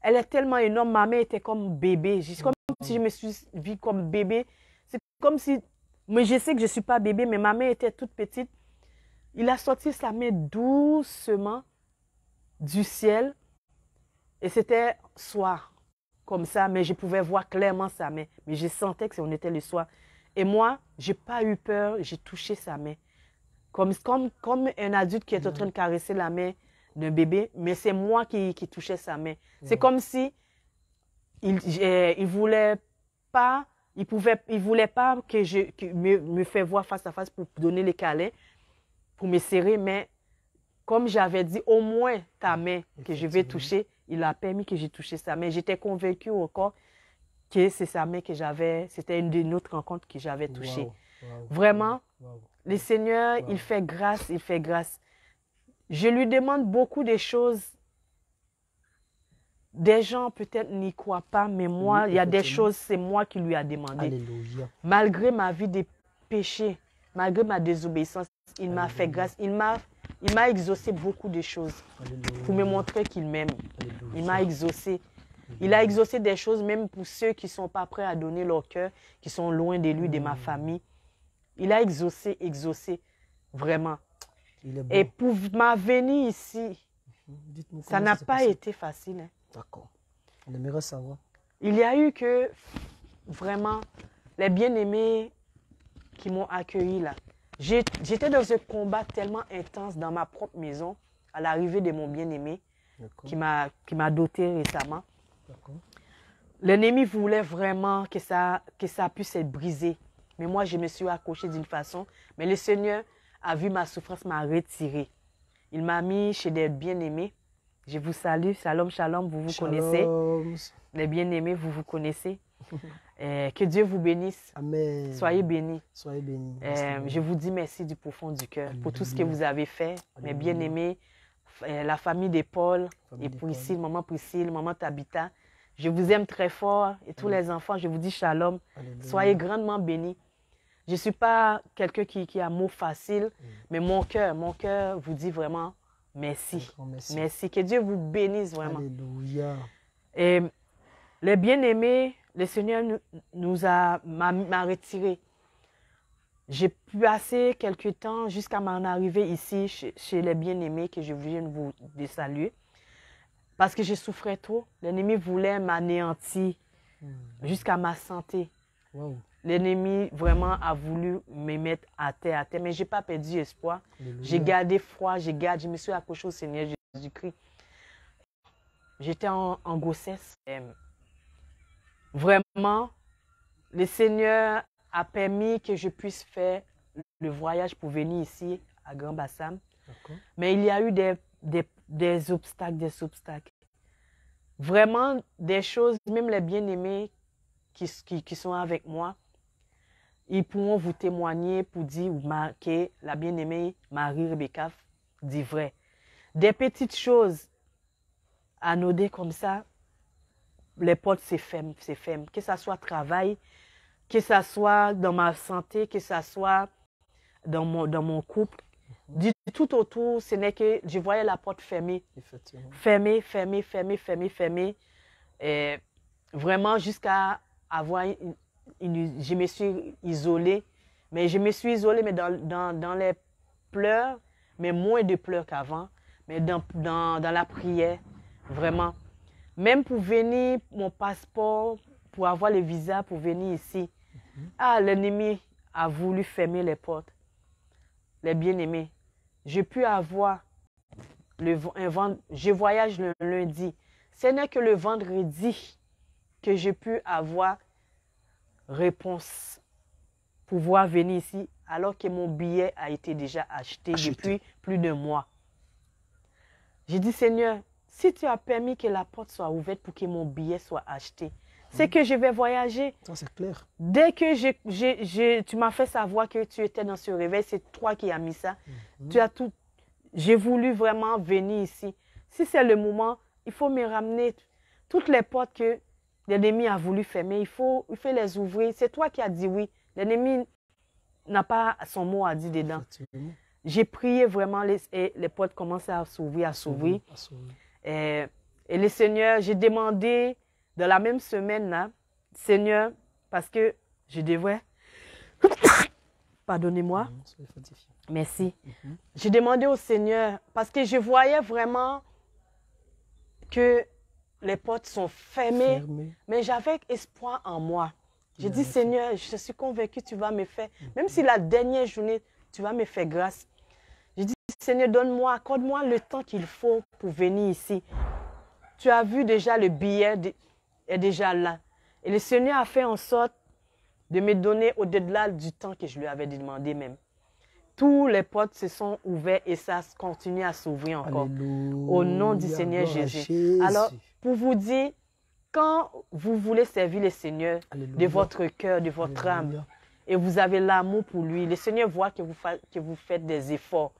Elle est tellement énorme, ma main était comme bébé. C'est comme si je me suis vue comme bébé. C'est comme si, mais je sais que je ne suis pas bébé, mais ma main était toute petite. Il a sorti sa main doucement du ciel. Et c'était soir, comme ça, mais je pouvais voir clairement sa main. Mais je sentais que on était le soir. Et moi, je n'ai pas eu peur, j'ai touché sa main. Comme un adulte qui est en train de caresser la main d'un bébé, mais c'est moi qui touchais sa main. C'est comme si il voulait pas que me fait voir face à face pour donner les câlins, pour me serrer, mais comme j'avais dit, au moins ta main que je vais toucher, il a permis que j'ai touché sa main. J'étais convaincue encore que c'est sa main que j'avais, c'était une de notre rencontre que j'avais touchée. Vraiment, le Seigneur, il fait grâce, il fait grâce. Je lui demande beaucoup de choses. Des gens peut-être n'y croient pas, mais moi, Oui, il y a des effectivement. choses, c'est moi qui lui ai demandé. Alléluia. Malgré ma vie de péché, malgré ma désobéissance, il m'a fait grâce. Il m'a exaucé beaucoup de choses pour me Alléluia. montrer qu'il m'aime. Il m'a Alléluia. exaucé. Il a exaucé des choses même pour ceux qui ne sont pas prêts à donner leur cœur, qui sont loin de lui, de ma famille. Il a exaucé, vraiment. Il est Et bon. pour ma venue ici, Dites-nous ça comment n'a s'est pas passé. été facile. Hein. D'accord. On aimerait savoir. Il y a eu que, vraiment, les bien-aimés qui m'ont accueilli là. J'étais dans un combat tellement intense dans ma propre maison, à l'arrivée de mon bien-aimé, D'accord. qui m'a doté récemment. D'accord. L'ennemi voulait vraiment que ça puisse être brisé. Mais moi, je me suis accrochée d'une façon. Mais le Seigneur a vu ma souffrance, m'a retiré. Il m'a mis chez des bien-aimés. Je vous salue. Shalom, shalom, vous connaissez. Shalom. Les bien-aimés, vous connaissez. Que Dieu vous bénisse. Amen. Soyez bénis. Soyez bénis. Je vous dis merci du profond du cœur pour tout ce que Alléluia. vous avez fait. Mes Alléluia. bien-aimés, la famille de Paul Famille et de Priscille, maman Tabitha. Je vous aime très fort et tous les enfants, je vous dis shalom. Alléluia. Soyez grandement bénis. Je ne suis pas quelqu'un qui a mot facile, mais mon cœur vous dit vraiment merci. Merci. Merci. Que Dieu vous bénisse vraiment. Alléluia. Et les bien-aimés, le Seigneur m'a retiré. J'ai passé quelques temps jusqu'à mon arrivée ici chez les bien-aimés que je viens de vous saluer. Parce que je souffrais trop. L'ennemi voulait m'anéantir jusqu'à ma santé. Wow. L'ennemi vraiment a voulu me mettre à terre. Mais je n'ai pas perdu espoir. Alléluia. J'ai gardé froid, je me suis accroché au Seigneur Jésus-Christ. J'étais en grossesse. Vraiment, le Seigneur a permis que je puisse faire le voyage pour venir ici à Grand Bassam. Mais il y a eu des obstacles. Vraiment des choses, même les bien-aimés qui sont avec moi, ils pourront vous témoigner pour dire que la bien-aimée Marie Rebecca dit vrai. Des petites choses anodines comme ça, les portes se ferment. Que ce soit travail, que ce soit dans ma santé, que ce soit dans mon couple. Du tout autour, ce n'est que je voyais la porte fermée. Fermée. Et vraiment jusqu'à avoir... je me suis isolée. Mais je me suis isolée mais dans les pleurs, mais moins de pleurs qu'avant. Mais dans la prière, vraiment. Même pour venir, mon passeport, pour avoir le visa pour venir ici. L'ennemi a voulu fermer les portes. Les bien-aimés. J'ai pu avoir je voyage le lundi. Ce n'est que le vendredi que j'ai pu avoir réponse pour pouvoir venir ici alors que mon billet a été déjà acheté depuis plus d'un mois. J'ai dit, Seigneur, si tu as permis que la porte soit ouverte pour que mon billet soit acheté, c'est que je vais voyager. Ça, c'est clair. Dès que tu m'as fait savoir que tu étais dans ce réveil, c'est toi qui as mis ça. Tu as tout. J'ai voulu vraiment venir ici. Si c'est le moment, il faut me ramener toutes les portes que l'ennemi a voulu fermer. Il faut les ouvrir. C'est toi qui as dit oui. L'ennemi n'a pas son mot à dire dedans. J'ai prié vraiment, les portes commençaient à s'ouvrir, Et le Seigneur, j'ai demandé dans la même semaine, là, Seigneur, parce que je devrais... Pardonnez-moi. Merci. J'ai demandé au Seigneur, parce que je voyais vraiment que les portes sont fermées. Mais j'avais espoir en moi. J'ai dit, Seigneur, je suis convaincue que tu vas me faire, même si la dernière journée, tu vas me faire grâce. J'ai dit, Seigneur, donne-moi, accorde-moi le temps qu'il faut pour venir ici. Tu as vu déjà, le billet est déjà là. Et le Seigneur a fait en sorte de me donner au-delà du temps que je lui avais demandé même. Tous les portes se sont ouverts et ça continue à s'ouvrir encore. Alléluia. Au nom du Seigneur Jésus. Alors, pour vous dire, quand vous voulez servir le Seigneur de votre cœur, de votre âme, et vous avez l'amour pour lui, le Seigneur voit que vous faites des efforts.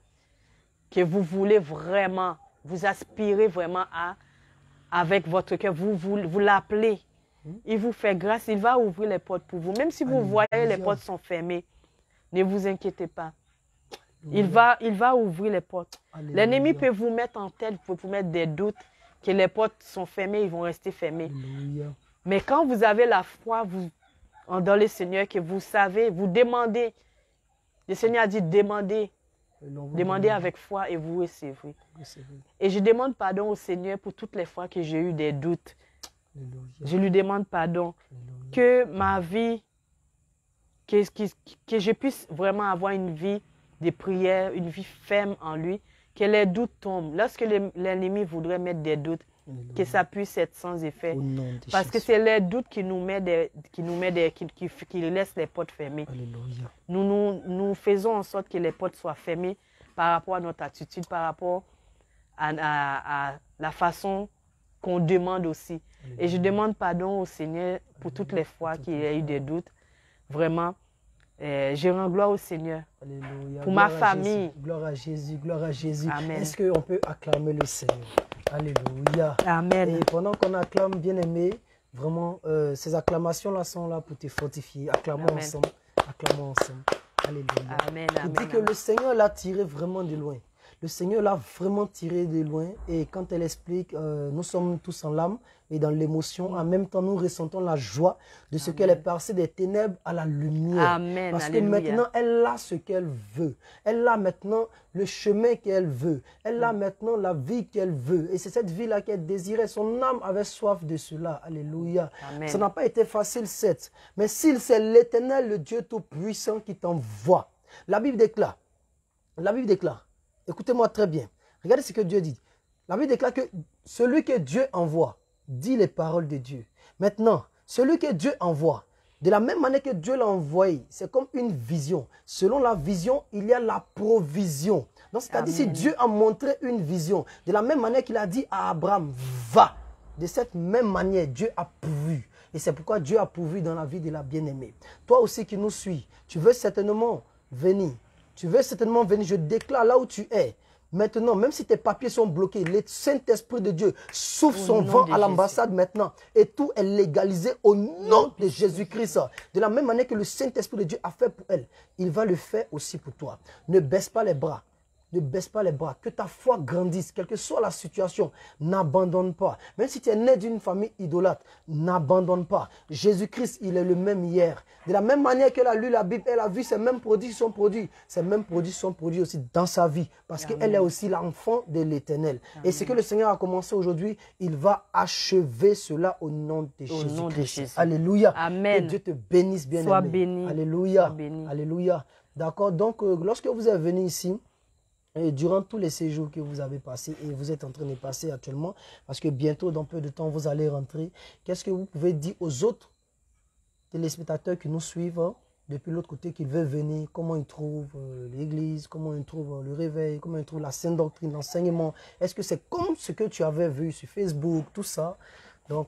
que vous voulez vraiment, vous aspirez vraiment à, avec votre cœur, vous l'appelez. Il vous fait grâce, il va ouvrir les portes pour vous. Même si vous voyez les portes sont fermées, ne vous inquiétez pas. Il va ouvrir les portes. L'ennemi peut vous mettre en tête, peut vous mettre des doutes, que les portes sont fermées, ils vont rester fermées. Alléluia. Mais quand vous avez la foi dans le Seigneur, que vous savez, vous demandez. Le Seigneur a dit demandez. Demandez avec foi et vous recevrez. Et je demande pardon au Seigneur pour toutes les fois que j'ai eu des doutes. Alléluia. Je lui demande pardon. Alléluia. Que ma vie, que je puisse vraiment avoir une vie de prière, une vie ferme en lui, que les doutes tombent. Lorsque l'ennemi voudrait mettre des doutes, Alléluia. que ça puisse être sans effet. Au nom de Parce que Jésus. c'est les doutes qui laissent les portes fermées. Alléluia. Nous faisons en sorte que les portes soient fermées par rapport à notre attitude, par rapport à la façon qu'on demande aussi. Et je demande pardon au Seigneur pour toutes les fois qu'il y a eu des doutes. Vraiment, je rends gloire au Seigneur. Alléluia. Pour Gloire ma à famille. Jésus. Gloire à Jésus. Gloire à Jésus. Amen. Est-ce qu'on peut acclamer le Seigneur? Alléluia. Amen. Et pendant qu'on acclame, bien aimé, vraiment, ces acclamations-là sont là pour te fortifier. Acclamons Amen. ensemble. Acclamons ensemble. Alléluia. Amen. Il Amen. dit que le Seigneur l'a tiré vraiment de loin. Le Seigneur l'a vraiment tiré de loin. Et quand elle explique, nous sommes tous en l'âme et dans l'émotion. En même temps, nous ressentons la joie de ce qu'elle est passée des ténèbres à la lumière. Amen. Parce Alléluia. que maintenant, elle a ce qu'elle veut. Elle a maintenant le chemin qu'elle veut. Elle a maintenant la vie qu'elle veut. Et c'est cette vie-là qu'elle désirait. Son âme avait soif de cela. Alléluia. Amen. Ça n'a pas été facile, certes. Mais s'il c'est l'Éternel, le Dieu Tout-Puissant qui t'envoie. La Bible déclare. Écoutez-moi très bien. Regardez ce que Dieu dit. La Bible déclare que celui que Dieu envoie dit les paroles de Dieu. Maintenant, celui que Dieu envoie, de la même manière que Dieu l'a envoyé, c'est comme une vision. Selon la vision, il y a la provision. Donc, c'est-à-dire si Dieu a montré une vision, de la même manière qu'il a dit à Abraham, va. De cette même manière, Dieu a pourvu. Et c'est pourquoi Dieu a pourvu dans la vie de la bien-aimée. Toi aussi qui nous suis, tu veux certainement venir. Tu veux certainement venir. Je déclare là où tu es. Maintenant, même si tes papiers sont bloqués, le Saint-Esprit de Dieu souffle son vent à l'ambassade maintenant. Et tout est légalisé au nom de Jésus-Christ. De la même manière que le Saint-Esprit de Dieu a fait pour elle, il va le faire aussi pour toi. Ne baisse pas les bras. Ne baisse pas les bras, que ta foi grandisse, quelle que soit la situation, n'abandonne pas. Même si tu es né d'une famille idolâtre, n'abandonne pas. Jésus-Christ, il est le même hier. De la même manière qu'elle a lu la Bible, elle a vu ces mêmes produits qui sont produits. Ces mêmes produits sont produits aussi dans sa vie, parce qu'elle est aussi l'enfant de l'Éternel. Et ce que le Seigneur a commencé aujourd'hui, il va achever cela au nom de Jésus-Christ. Alléluia. Amen. Que Dieu te bénisse, bien-aimé. Sois béni. Alléluia. Sois béni. Alléluia. D'accord. Donc, lorsque vous êtes venu ici, et durant tous les séjours que vous avez passés et vous êtes en train de passer actuellement, parce que bientôt, dans peu de temps, vous allez rentrer, qu'est-ce que vous pouvez dire aux autres téléspectateurs qui nous suivent depuis l'autre côté, qu'ils veulent venir, comment ils trouvent l'église, comment ils trouvent le réveil, comment ils trouvent la sainte doctrine, l'enseignement? Est-ce que c'est comme ce que tu avais vu sur Facebook, tout ça? Donc,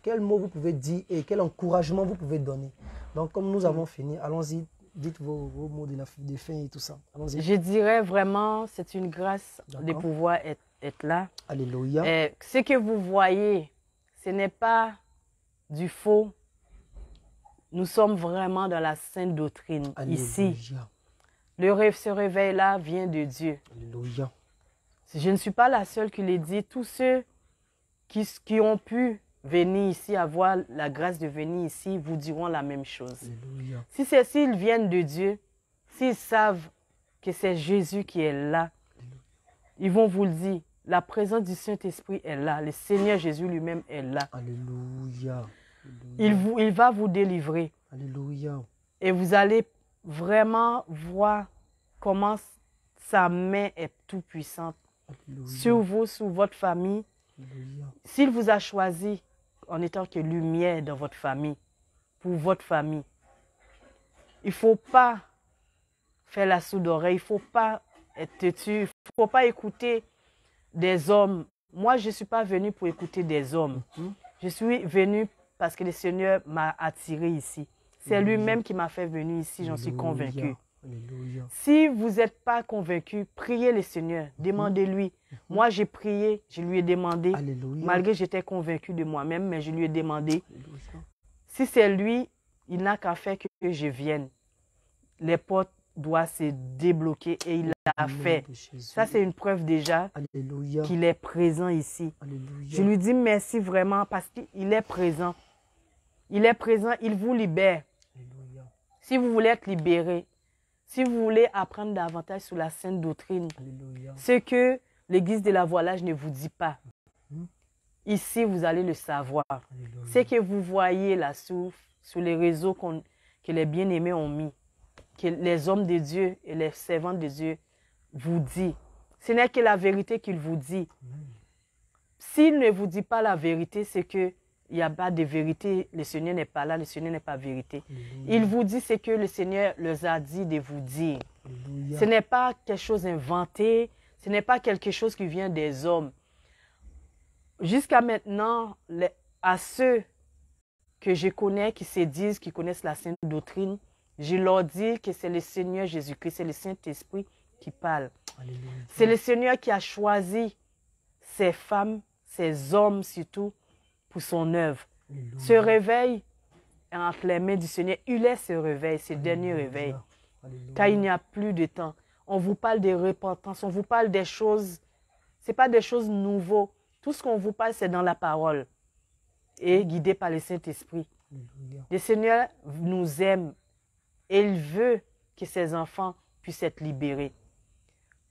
quel mot vous pouvez dire et quel encouragement vous pouvez donner? Donc, comme nous avons fini, allons-y. Dites vos mots de fin et tout ça. Allons-y. Je dirais vraiment, c'est une grâce de pouvoir être là. Alléluia. Ce que vous voyez, ce n'est pas du faux. Nous sommes vraiment dans la sainte doctrine. Alléluia. Ici. Ce réveil-là vient de Dieu. Alléluia. Je ne suis pas la seule qui le dit. Tous ceux qui ont pu venir ici, avoir la grâce de venir ici, vous diront la même chose. Alléluia. S'ils viennent de Dieu, s'ils savent que c'est Jésus qui est là, ils vont vous le dire. La présence du Saint-Esprit est là. Le Seigneur Jésus lui-même est là. Alléluia. Il va vous délivrer. Alléluia. Et vous allez vraiment voir comment sa main est tout puissante sur vous, sur votre famille. S'il vous a choisi en étant que lumière dans votre famille, pour votre famille, il ne faut pas faire la sourde oreille, il ne faut pas être têtu, il ne faut pas écouter des hommes. Moi, je ne suis pas venue pour écouter des hommes. Je suis venue parce que le Seigneur m'a attiré ici. C'est lui-même qui m'a fait venir ici, j'en suis convaincue. Alléluia. Si vous n'êtes pas convaincu, priez le Seigneur, demandez-lui. Moi, j'ai prié, je lui ai demandé, Alléluia. malgré que j'étais convaincu de moi-même, mais je lui ai demandé. Alléluia. Si c'est lui, il n'a qu'à faire que je vienne. Les portes doivent se débloquer et il l'a fait. Ça, c'est une preuve déjà Alléluia. qu'il est présent ici. Alléluia. Je lui dis merci vraiment parce qu'il est présent. Il est présent, il vous libère. Alléluia. Si vous voulez être libéré, si vous voulez apprendre davantage sur la sainte doctrine, Alléluia. ce que l'Église de la Voilage ne vous dit pas, ici, vous allez le savoir. Alléluia. Ce que vous voyez là sur les réseaux que les bien-aimés ont mis, que les hommes de Dieu et les servants de Dieu vous disent, ce n'est que la vérité qu'il vous dit. S'il ne vous dit pas la vérité, c'est qu'il n'y a pas de vérité, le Seigneur n'est pas là, le Seigneur n'est pas vérité. Alléluia. Il vous dit ce que le Seigneur leur a dit de vous dire. Alléluia. Ce n'est pas quelque chose inventé, ce n'est pas quelque chose qui vient des hommes. Jusqu'à maintenant, à ceux que je connais, qui se disent, qui connaissent la sainte doctrine, je leur dis que c'est le Seigneur Jésus-Christ, c'est le Saint-Esprit qui parle. Alléluia. C'est le Seigneur qui a choisi ces femmes, ces hommes surtout, pour son œuvre. Alléluia. Ce réveil est entre les mains du Seigneur. Il est ce réveil, ce dernier réveil. Alléluia. Car il n'y a plus de temps. On vous parle de repentance, on vous parle des choses, ce n'est pas des choses nouvelles. Tout ce qu'on vous parle, c'est dans la parole et guidé par le Saint-Esprit. Alléluia. Le Seigneur nous aime et il veut que ses enfants puissent être libérés.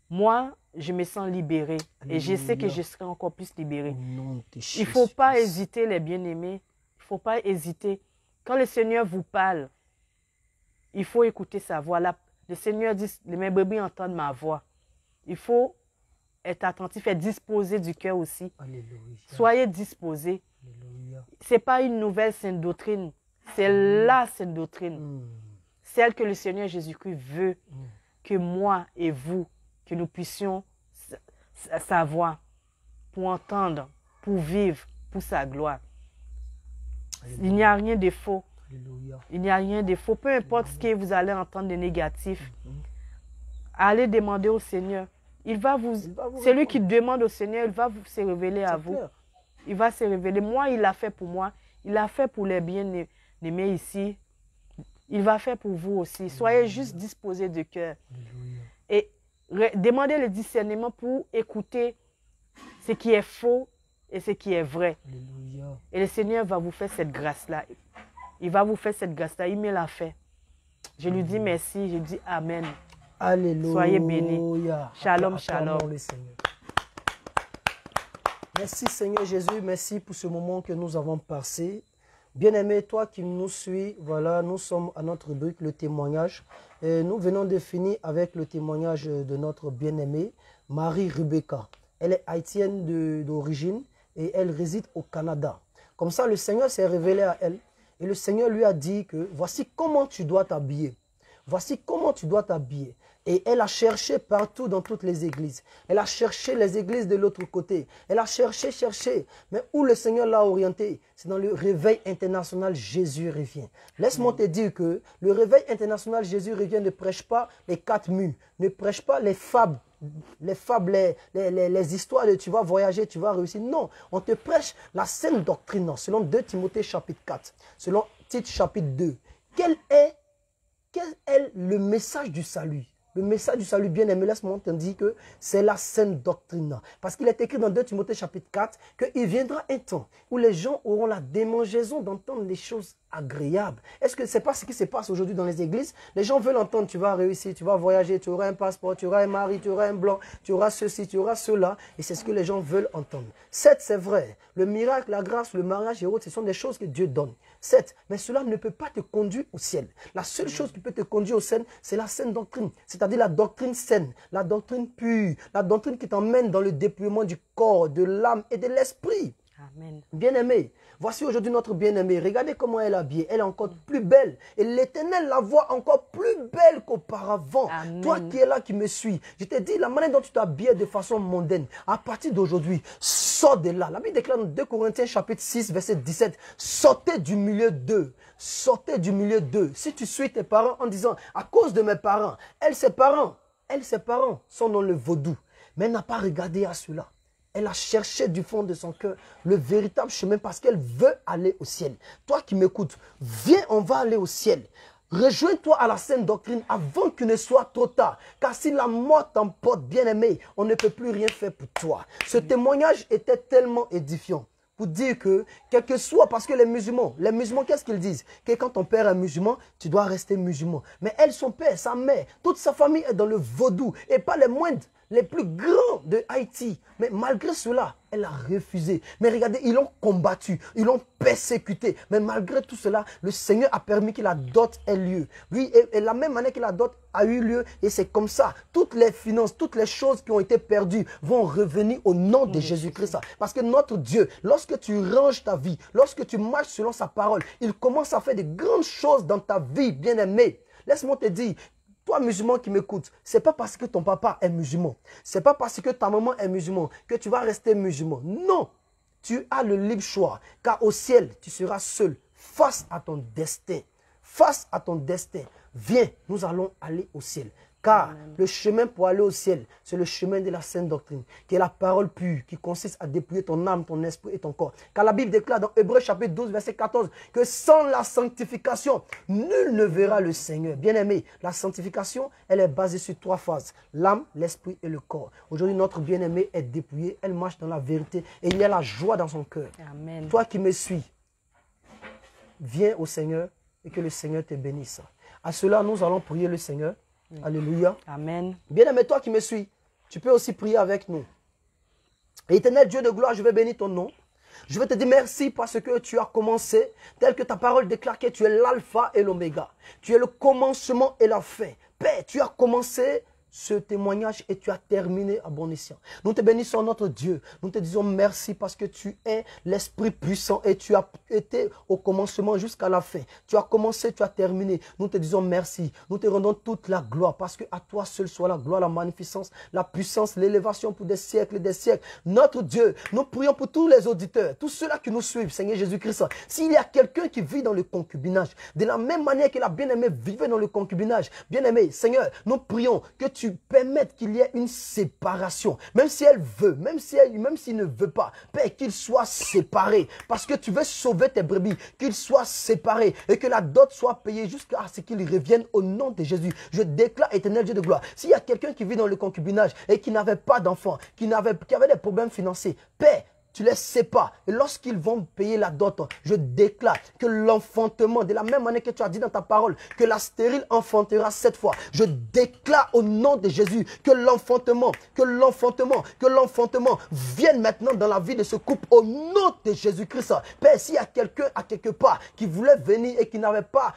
Moi, je me sens libérée et je sais que je serai encore plus libérée. Au nom de Il ne Jésus faut pas Christ. hésiter, les bien-aimés. Il ne faut pas hésiter. Quand le Seigneur vous parle, il faut écouter sa voix. Le Seigneur dit, mes brebis entendent ma voix. Il faut être attentif et disposé du cœur aussi. Alléluia. Soyez disposés. Alléluia. Ce n'est pas une nouvelle sainte doctrine. C'est la sainte doctrine. Celle que le Seigneur Jésus-Christ veut que moi et vous, que nous puissions savoir, pour entendre, pour vivre, pour sa gloire. Il n'y a rien de faux. Alléluia. Il n'y a rien de faux. Peu importe ce que vous allez entendre de négatif, allez demander au Seigneur. Il va vous celui qui demande au Seigneur, il va se révéler à vous. Clair. Il va se révéler. Moi, il l'a fait pour moi. Il l'a fait pour les bien-aimés ici. Il va faire pour vous aussi. Soyez juste disposés de cœur. Alléluia. Et demandez le discernement pour écouter ce qui est faux et ce qui est vrai. Alléluia. Et le Seigneur va vous faire cette grâce-là. Il va vous faire cette grâce-là. Il me l'a fait. Je lui dis merci. Je dis Amen. Alléluia. Soyez bénis. Shalom, shalom. Le Seigneur. Merci Seigneur Jésus, merci pour ce moment que nous avons passé. Bien-aimé, toi qui nous suis, voilà, nous sommes à notre rubrique, le témoignage. Et nous venons de finir avec le témoignage de notre bien-aimée, Marie Rebecca. Elle est haïtienne d'origine et elle réside au Canada. Comme ça, le Seigneur s'est révélé à elle et le Seigneur lui a dit que voici comment tu dois t'habiller. Voici comment tu dois t'habiller. Et elle a cherché partout dans toutes les églises. Elle a cherché les églises de l'autre côté. Elle a cherché. Mais où le Seigneur l'a orienté, c'est dans le réveil international Jésus revient. Laisse-moi te dire que le réveil international Jésus revient ne prêche pas les 4 murs, ne prêche pas les fables. Les histoires de tu vas voyager, tu vas réussir. Non, on te prêche la saine doctrine, non, selon 2 Timothée chapitre 4, selon Tite chapitre 2. Quel est le message du salut? Le message du salut, bien aimé, laisse-moi te dire que c'est la saine doctrine. Parce qu'il est écrit dans 2 Timothée chapitre 4 qu'il viendra un temps où les gens auront la démangeaison d'entendre les choses agréables. Est-ce que ce n'est pas ce qui se passe aujourd'hui dans les églises? Les gens veulent entendre, tu vas réussir, tu vas voyager, tu auras un passeport, tu auras un mari, tu auras un blanc, tu auras ceci, tu auras cela. Et c'est ce que les gens veulent entendre. Certes, c'est vrai. Le miracle, la grâce, le mariage et autres, ce sont des choses que Dieu donne. Certes, mais cela ne peut pas te conduire au ciel. La seule chose qui peut te conduire au ciel, c'est la saine doctrine. C'est-à-dire la doctrine saine, la doctrine pure, la doctrine qui t'emmène dans le déploiement du corps, de l'âme et de l'esprit. Amen. Bien-aimé, voici aujourd'hui notre bien-aimée. Regardez comment elle est habillée. Elle est encore plus belle. Et l'Éternel la voit encore plus belle qu'auparavant. Toi qui es là, qui me suis, je te dis, la manière dont tu t'habilles de façon mondaine, à partir d'aujourd'hui, sors de là. La Bible déclare dans 2 Corinthiens chapitre 6, verset 17, sortez du milieu d'eux. Sortez du milieu d'eux. Si tu suis tes parents en disant, à cause de mes parents, ses parents sont dans le vaudou. Mais elle n'a pas regardé à cela. Elle a cherché du fond de son cœur le véritable chemin parce qu'elle veut aller au ciel. Toi qui m'écoutes, viens, on va aller au ciel. Rejoins-toi à la saine doctrine avant qu'il ne soit trop tard. Car si la mort t'emporte, bien-aimé, on ne peut plus rien faire pour toi. Ce témoignage était tellement édifiant. Pour dire que, quel que soit, parce que les musulmans, qu'est-ce qu'ils disent? Que quand ton père est musulman, tu dois rester musulman. Mais elle, son père, sa mère, toute sa famille est dans le vaudou. Et pas les moindres, les plus grands de Haïti. Mais malgré cela, elle a refusé. Mais regardez, ils l'ont combattu, ils l'ont persécuté. Mais malgré tout cela, le Seigneur a permis que la dot ait lieu. Oui, et la même année que la dot a eu lieu, et c'est comme ça. Toutes les finances, toutes les choses qui ont été perdues vont revenir au nom de Jésus-Christ. Parce que notre Dieu, lorsque tu ranges ta vie, lorsque tu marches selon sa parole, il commence à faire de grandes choses dans ta vie, bien-aimé. Laisse-moi te dire, toi, musulman qui m'écoutes, ce n'est pas parce que ton papa est musulman, ce n'est pas parce que ta maman est musulman que tu vas rester musulman. Non, tu as le libre choix, car au ciel, tu seras seul face à ton destin. Face à ton destin, viens, nous allons aller au ciel. Car le chemin pour aller au ciel, c'est le chemin de la sainte doctrine, qui est la parole pure, qui consiste à dépouiller ton âme, ton esprit et ton corps. Car la Bible déclare dans Hébreux chapitre 12, verset 14, que sans la sanctification, nul ne verra le Seigneur. Bien-aimé, la sanctification, elle est basée sur 3 phases, l'âme, l'esprit et le corps. Aujourd'hui, notre bien-aimé est dépouillé, elle marche dans la vérité et il y a la joie dans son cœur. Amen. Toi qui me suis, viens au Seigneur et que le Seigneur te bénisse. À cela, nous allons prier le Seigneur. Alléluia. Amen. Bien-aimé, toi qui me suis, tu peux aussi prier avec nous. Éternel Dieu de gloire, je vais bénir ton nom. Je vais te dire merci parce que tu as commencé, tel que ta parole déclare que tu es l'alpha et l'oméga. Tu es le commencement et la fin. Père, tu as commencé ce témoignage et tu as terminé à bon escient. Nous te bénissons notre Dieu. Nous te disons merci parce que tu es l'Esprit puissant et tu as été au commencement jusqu'à la fin. Tu as commencé, tu as terminé. Nous te disons merci. Nous te rendons toute la gloire parce que à toi seul soit la gloire, la magnificence, la puissance, l'élévation pour des siècles et des siècles. Notre Dieu, nous prions pour tous les auditeurs, tous ceux-là qui nous suivent, Seigneur Jésus-Christ. S'il y a quelqu'un qui vit dans le concubinage, de la même manière que la bien-aimée vivait dans le concubinage, bien-aimé, Seigneur, nous prions que tu permettes qu'il y ait une séparation. Même si elle veut, même s'il ne veut pas, Père, qu'il soit séparé. Parce que tu veux sauver tes brebis, qu'il soit séparé et que la dot soit payée jusqu'à ce qu'il revienne au nom de Jésus. Je déclare, éternel Dieu de gloire, s'il y a quelqu'un qui vit dans le concubinage et qui n'avait pas d'enfant, qui avait des problèmes financiers, Père, tu les sépares. Et lorsqu'ils vont payer la dot, je déclare que l'enfantement, de la même manière que tu as dit dans ta parole, que la stérile enfantera 7 fois. Je déclare au nom de Jésus que l'enfantement vienne maintenant dans la vie de ce couple au nom de Jésus-Christ. Père, s'il y a quelqu'un à quelque part qui voulait venir et qui n'avait pas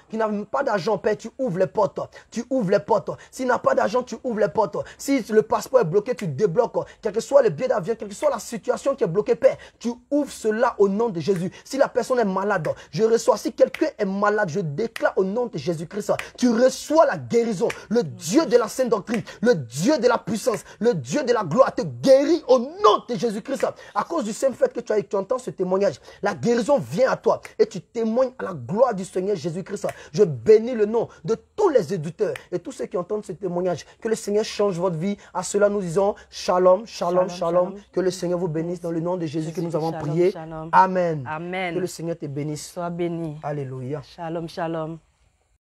d'argent, Père, tu ouvres les portes. Tu ouvres les portes. S'il n'a pas d'argent, tu ouvres les portes. Si le passeport est bloqué, tu débloques. Quel que soit le billet d'avion, quelle que soit la situation qui est bloquée, Père, tu ouvres cela au nom de Jésus. Si la personne est malade, je reçois. Si quelqu'un est malade, je déclare au nom de Jésus-Christ, tu reçois la guérison. Le Dieu de la sainte doctrine, le Dieu de la puissance, le Dieu de la gloire te guérit au nom de Jésus-Christ. À cause du simple fait que tu entends ce témoignage, la guérison vient à toi et tu témoignes à la gloire du Seigneur Jésus-Christ. Je bénis le nom de tous les éditeurs et tous ceux qui entendent ce témoignage. Que le Seigneur change votre vie. À cela, nous disons shalom, shalom, shalom. Que le Seigneur vous bénisse dans le nom de Jésus que nous avons prié. Amen. Amen. Que le Seigneur te bénisse. Sois béni. Alléluia. Shalom, shalom.